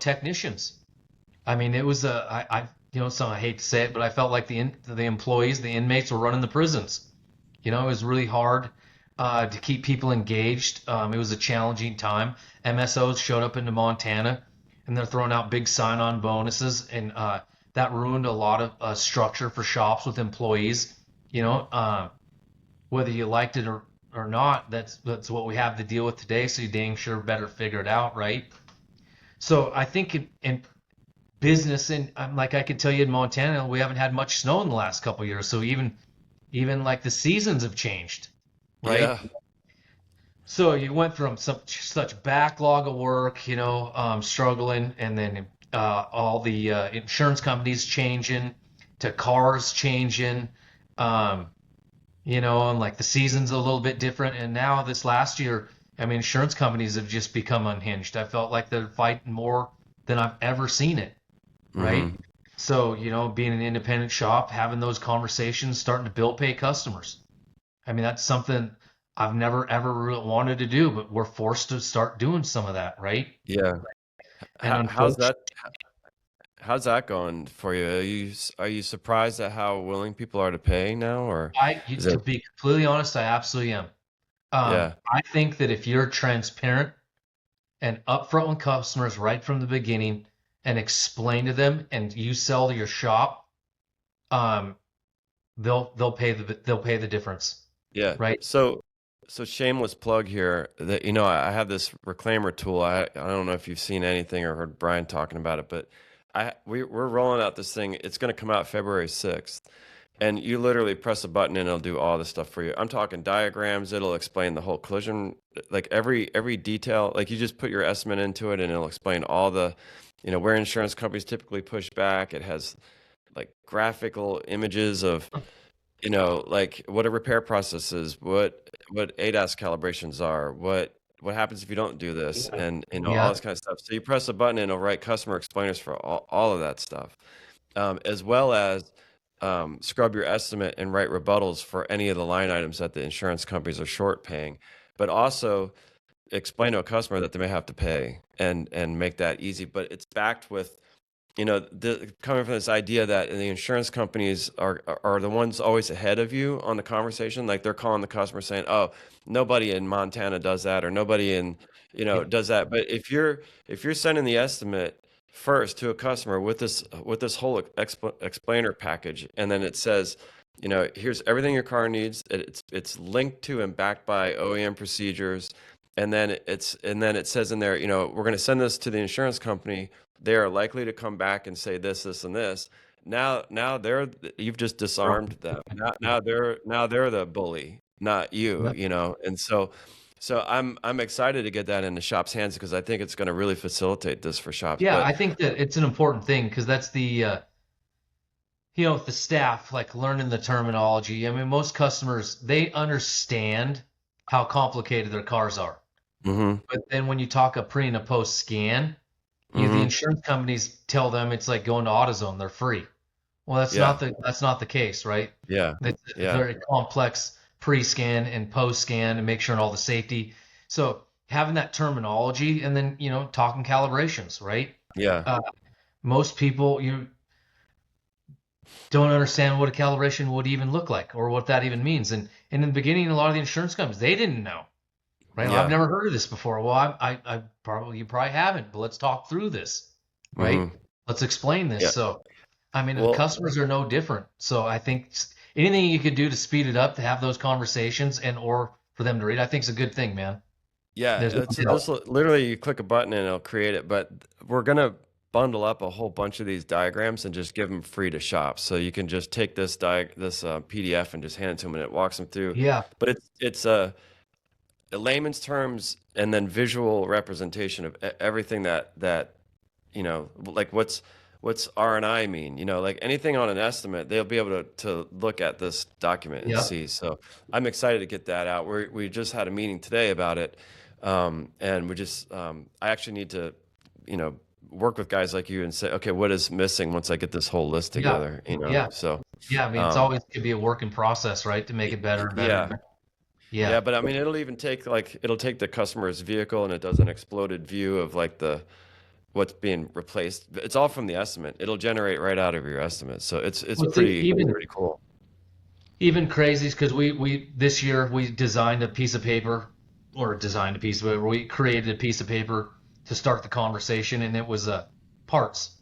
technicians. I mean, it was so I hate to say it, but I felt like the employees, the inmates were running the prisons. It was really hard to keep people engaged. It was a challenging time. MSOs showed up into Montana, and they're throwing out big sign-on bonuses, and that ruined a lot of structure for shops with employees. You know, uh, Whether you liked it or not, that's what we have to deal with today. So you dang sure better figure it out, right? So I think in business, and like I can tell you in Montana, we haven't had much snow in the last couple of years. So even like the seasons have changed, right? Yeah. So you went from such backlog of work, struggling, and then all the insurance companies changing to cars changing, um, and like the season's a little bit different. And now this last year, I mean, insurance companies have just become unhinged. I felt like they're fighting more than I've ever seen it, right? Hmm. So, being an independent shop, having those conversations, starting to bill pay customers. I mean, that's something I've never ever really wanted to do, but we're forced to start doing some of that, right? Yeah. And How's unfortunately, that going for you? Are you surprised at how willing people are to pay now, or is to it? be completely honest, I absolutely am. Yeah. I think that if you're transparent and upfront with customers right from the beginning and explain to them, and you sell to your shop, um, they'll pay the difference, Yeah. right? So shameless plug here that, I have this Reclaimr tool. I don't know if you've seen anything or heard Brian talking about it, but we're rolling out this thing. It's going to come out February 6th. And you literally press a button and it'll do all this stuff for you. I'm talking diagrams. It'll explain the whole collision, like every detail. Like you just put your estimate into it and it'll explain all the, where insurance companies typically push back. It has like graphical images of, like what a repair process is, what ADAS calibrations are, what happens if you don't do this, and all Yeah. this kind of stuff. So you press a button and it'll write customer explainers for all of that stuff, as well as scrub your estimate and write rebuttals for any of the line items that the insurance companies are short paying, but also explain to a customer that they may have to pay and make that easy. But it's backed with, coming from this idea that the insurance companies are the ones always ahead of you on the conversation. Like they're calling the customer saying, "Oh, nobody in Montana does that," or "Nobody in, Yeah. does that." But if you're sending the estimate first to a customer with this whole explainer package, and then it says, here's everything your car needs. It's linked to and backed by OEM procedures, and then it says in there, we're going to send this to the insurance company. They are likely to come back and say this, and this. Now you've just disarmed them. Now they're the bully, not you. Yep. And so I'm excited to get that in the shop's hands because I think it's going to really facilitate this for shops. Yeah, But I think that it's an important thing because that's the staff like learning the terminology. I mean, most customers, they understand how complicated their cars are. mm-hmm, But then when you talk a pre and a post scan, the mm-hmm, insurance companies tell them it's like going to AutoZone, they're free. Well, yeah, that's not the case, right? yeah, It's a yeah, very complex pre-scan and post-scan and make sure on all the safety. So having that terminology and then, talking calibrations, right? yeah, Uh, most people you don't understand what a calibration would even look like or what that even means. And in the beginning, a lot of the insurance companies, they didn't know, right? I've yeah, never heard of this before. Well, I probably, you probably haven't, but let's talk through this, right? mm-hmm, Let's explain this. yeah. So, I mean, the Well, customers are no different. So I think anything you could do to speed it up, to have those conversations and or for them to read, I think is a good thing, man. yeah, There's no it's doubt. this literally you click a button and it'll create it. But we're gonna bundle up a whole bunch of these diagrams and just give them free to shops. So you can just take this PDF and just hand it to them and it walks them through. Yeah. But it's a layman's terms and then visual representation of everything that like what's R&I mean, like anything on an estimate, they'll be able to look at this document and Yeah. see. So I'm excited to get that out. We just had a meeting today about it. And I actually need to, work with guys like you and say, okay, what is missing once I get this whole list Yeah. together, Yeah. So, Yeah. I mean, it's um, always could be a work in process, right? To make it better and better and yeah. better. Yeah. Yeah, but I mean, it'll take the customer's vehicle and it does an exploded view of like what's being replaced. It's all from the estimate. It'll generate right out of your estimate. So it's Well, see, pretty cool. even crazy because we this year we designed a piece of paper or designed a piece of paper. We created a piece of paper to start the conversation, and it was parts.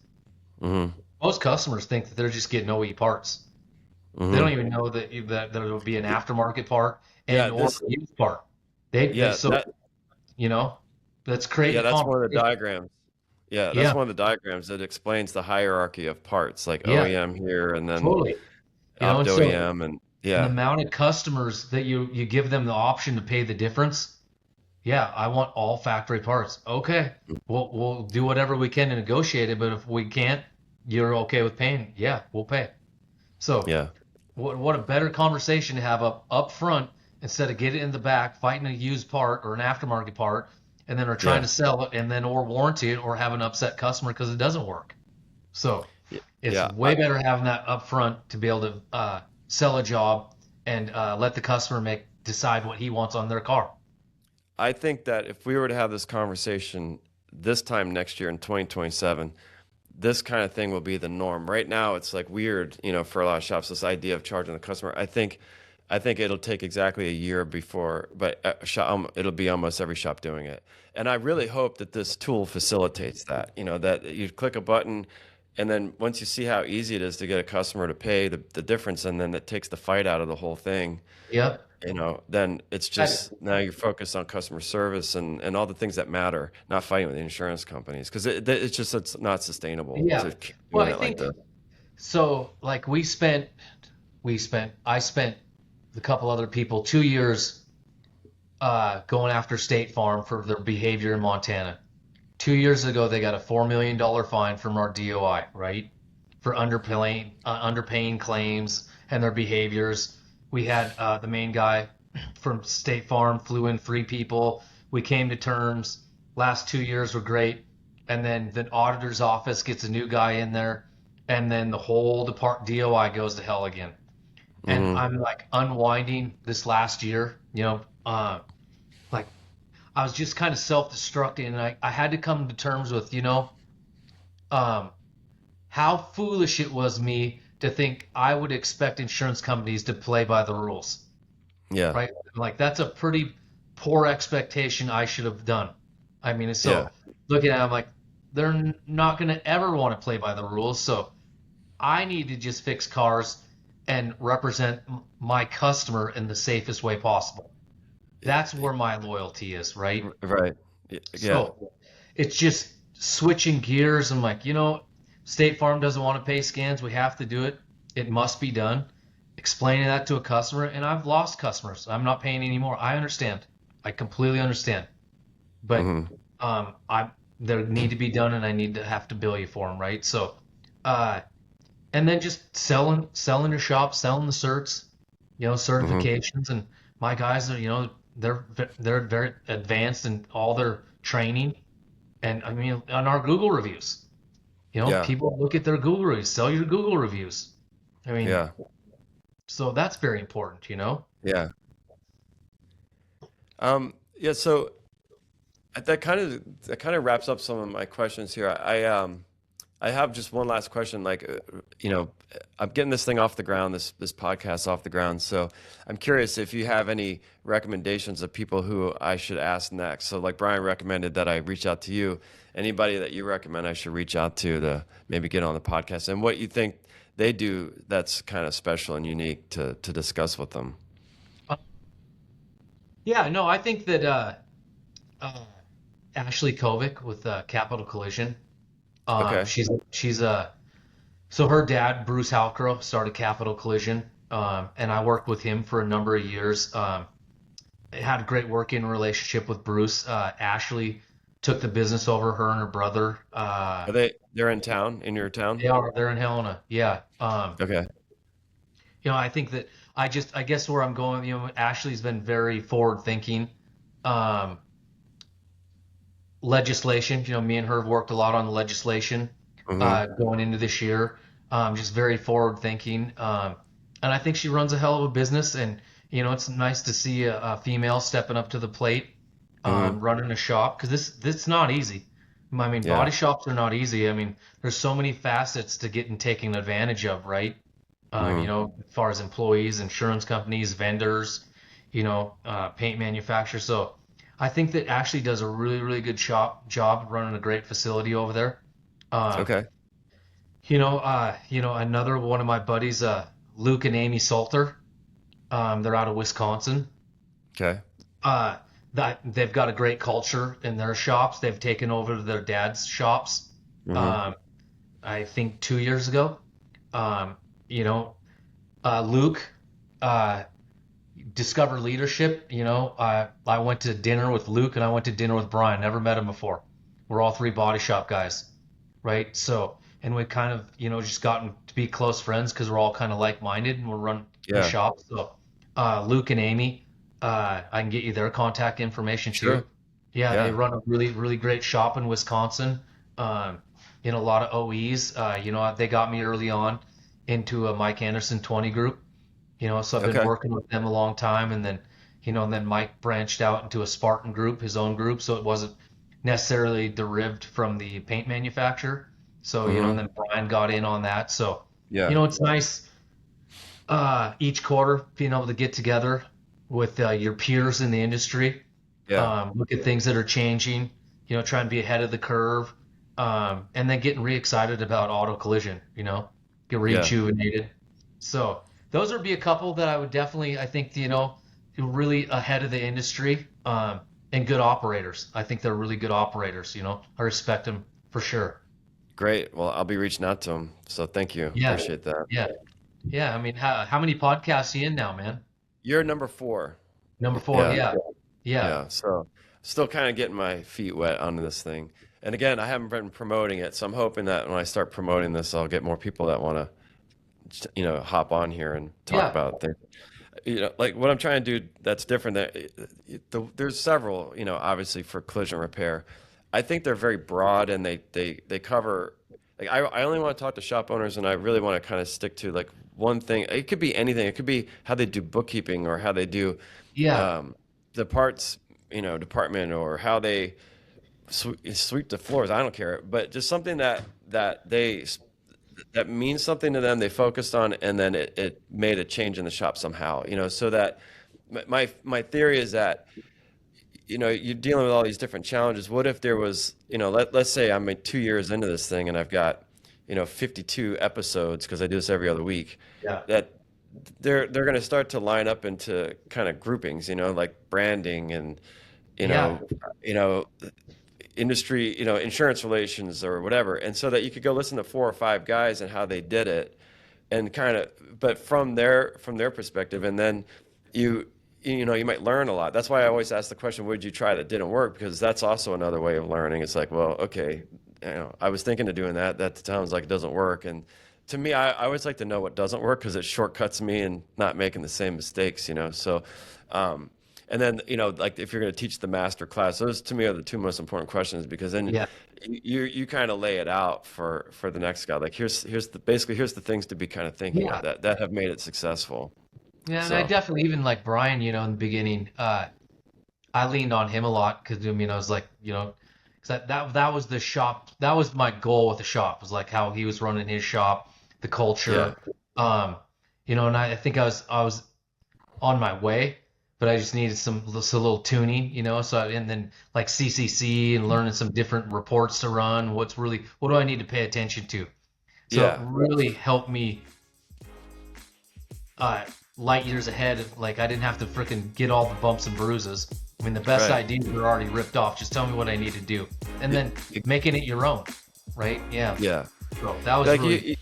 Hmm. Most customers think that they're just getting OE parts. They don't Hmm. even know that it'll be an aftermarket part Yeah, and or a this used part. They yeah, so you know Let's create yeah, a that's one of the conversation. diagrams. Yeah, that's Yeah, one of the diagrams that explains the hierarchy of parts, like yeah, OEM here and then totally. opt And so OEM and and the yeah, amount of customers that you give them the option to pay the difference. Yeah, I want all factory parts. Okay, we'll do whatever we can to negotiate it, but if we can't, you're okay with paying. Yeah, we'll pay. So yeah, what a better conversation to have up front instead of get it in the back, fighting a used part or an aftermarket part, and then are trying yeah, to sell it and then or warranty it or have an upset customer because it doesn't work. So it's yeah. way better having that up front to be able to sell a job and let the customer decide what he wants on their car. I think that if we were to have this conversation this time next year in 2027, this kind of thing will be the norm. Right now, it's like weird, for a lot of shops, this idea of charging the customer. I think I think it'll take exactly a year before, but it'll be almost every shop doing it. And I really hope that this tool facilitates that, that you click a button and then once you see how easy it is to get a customer to pay the difference, and then it takes the fight out of the whole thing, Yep. then it's I, just now you're focused on customer service and all the things that matter, not fighting with the insurance companies because it's not sustainable yeah. to keep Well, doing I it like think this. so. Like I spent a couple other people 2 years going after State Farm for their behavior in Montana. 2 years ago, they got a $4 million fine from our DOI, right? For underpaying claims and their behaviors. We had the main guy from State Farm flew in 3 people. We came to terms. Last 2 years were great. And then the auditor's office gets a new guy in there. And then the whole DOI goes to hell again. And Hmm. I'm like unwinding this last year, like I was just kind of self-destructing, and I had to come to terms with, um, how foolish it was me to think I would expect insurance companies to play by the rules, Yeah. right? Like that's a pretty poor expectation I should have done. I mean, Yeah. so looking at it, I'm like, they're not going to ever want to play by the rules, so I need to just fix cars and represent my customer in the safest way possible. That's where my loyalty is, right? Right. Yeah. So it's just switching gears. I'm like, State Farm doesn't want to pay scans. We have to do it. It must be done. Explaining that to a customer, and I've lost customers. I'm not paying anymore. I understand. I completely understand. But Hmm. I they need to be done, and I need to have to bill you for them, right? So, uh, and then just selling your shop, selling the certs, Hmm. certifications, and my guys are, they're very advanced in all their training, and I mean on our Google reviews, Yeah. people look at their Google reviews, sell your Google reviews. I mean, Yeah. so that's very important. Yeah. Yeah. So that kind of wraps up some of my questions here. I have just one last question. Like, I'm getting this thing off the ground, this podcast off the ground. So I'm curious if you have any recommendations of people who I should ask next. So like Brian recommended that I reach out to you. Anybody that you recommend I should reach out to maybe get on the podcast, and what you think they do that's kind of special and unique to discuss with them. Uh, yeah, no, I think that uh, Ashley Kovic with Capital Collision, Okay. she's so her dad, Bruce Halcrow, started Capital Collision, and I worked with him for a number of years. I had a great working relationship with Bruce. Ashley took the business over, her and her brother. They're in town, in your town? They're in Helena. Yeah. Okay. I think that I guess where I'm going, Ashley's been very forward thinking. Um, Legislation, me and her have worked a lot on legislation Hmm. going into this year. Just very forward thinking. And I think she runs a hell of a business. And, it's nice to see a female stepping up to the plate, Hmm. running a shop, because this not easy. I mean, Yeah. body shops are not easy. I mean, there's so many facets to getting taken advantage of, right? Hmm. As far as employees, insurance companies, vendors, paint manufacturers. So I think that Ashley does a really, really good job running a great facility over there. Uh, Okay. Another one of my buddies, Luke and Amy Salter, they're out of Wisconsin. Okay. Uh, that they've got a great culture in their shops. They've taken over their dad's shops. Hmm. Um, I think 2 years ago. Um, you know, Luke, uh, discover leadership. I went to dinner with Luke and I went to dinner with Brian. Never met him before. We're all three body shop guys, right? So, and we kind of, just gotten to be close friends because we're all kind of like-minded and we're run the Yeah. shop. So, Luke and Amy, I can get you their contact information too. Sure. Yeah, they Yeah. run a really, really great shop in Wisconsin. A lot of OEs. They got me early on into a Mike Anderson 20 group. So I've been Okay. working with them a long time, and then Mike branched out into a Spartan group, his own group, so it wasn't necessarily derived from the paint manufacturer. So, Hmm. and then Brian got in on that. So, Yeah. it's nice. Each quarter, being able to get together with your peers in the industry, Yeah. look at things that are changing, try and be ahead of the curve, and then getting re-excited about auto collision, get Yeah. rejuvenated. So those would be a couple that I would definitely, I think, really ahead of the industry, and good operators. I think they're really good operators, I respect them for sure. Great. Well, I'll be reaching out to them. So thank you. Yeah, Appreciate that. yeah, yeah. I mean, how many podcasts are you in now, man? You're number 4. Number four, Yeah. yeah, yeah, Yeah. So still kind of getting my feet wet on this thing. And again, I haven't been promoting it. So I'm hoping that when I start promoting this, I'll get more people that want to, hop on here and talk yeah, about things. Like what I'm trying to do that's different there's several, obviously for collision repair. I think they're very broad and they cover like I only want to talk to shop owners and I really want to kind of stick to like one thing. It could be anything. It could be how they do bookkeeping or how they do yeah, um, the parts, department or how they sweep the floors. I don't care, but just something that means something to them. They focused on, and then it made a change in the shop somehow. So that my theory is that you're dealing with all these different challenges. What if there was, let's say I'm 2 years into this thing and I've got 52 episodes because I do this every other week. yeah, That they're going to start to line up into kind of groupings, like branding and you yeah, know you know industry, insurance relations or whatever, and so that you could go listen to 4 or 5 guys and how they did it, and kind of, but from their perspective, and then you you might learn a lot. That's why I always ask the question, what did you try that didn't work? Because that's also another way of learning. It's like, well, okay, I was thinking of doing that. That sounds like it doesn't work, and to me, I always like to know what doesn't work because it shortcuts me and not making the same mistakes. So. Um, and then, like if you're going to teach the master class, those to me are the two most important questions because then yeah, you kind of lay it out for the next guy. Like here's the things to be kind of thinking of yeah, that have made it successful. yeah. And I So definitely even like Brian, in the beginning, I leaned on him a lot because I was like, 'cause that was the shop. That was my goal with the shop was like how he was running his shop, the yeah, culture, um, and I think I was on my way, but I just needed some little tuning, and then like CCC and learning some different reports to run. What do I need to pay attention to? So it yeah, really helped me uh, light years ahead. Like I didn't have to freaking get all the bumps and bruises. I mean, the best right, ideas are already ripped off. Just tell me what I need to do, and Y- then y- making it your own, right? Yeah. yeah. So that was Like really,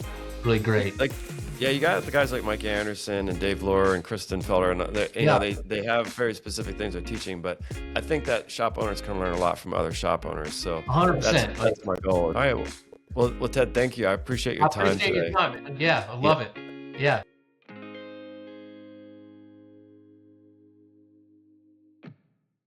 really great. like yeah, you got the guys like Mike Anderson and Dave Lohr and Kristen Felder, and Yeah. they have very specific things they're teaching. But I think that shop owners can learn a lot from other shop owners. So that's 100%. that's my goal. All right, well, Ted, thank you. I appreciate I your time appreciate your today. time, man. Yeah, I Yeah. love it. Yeah.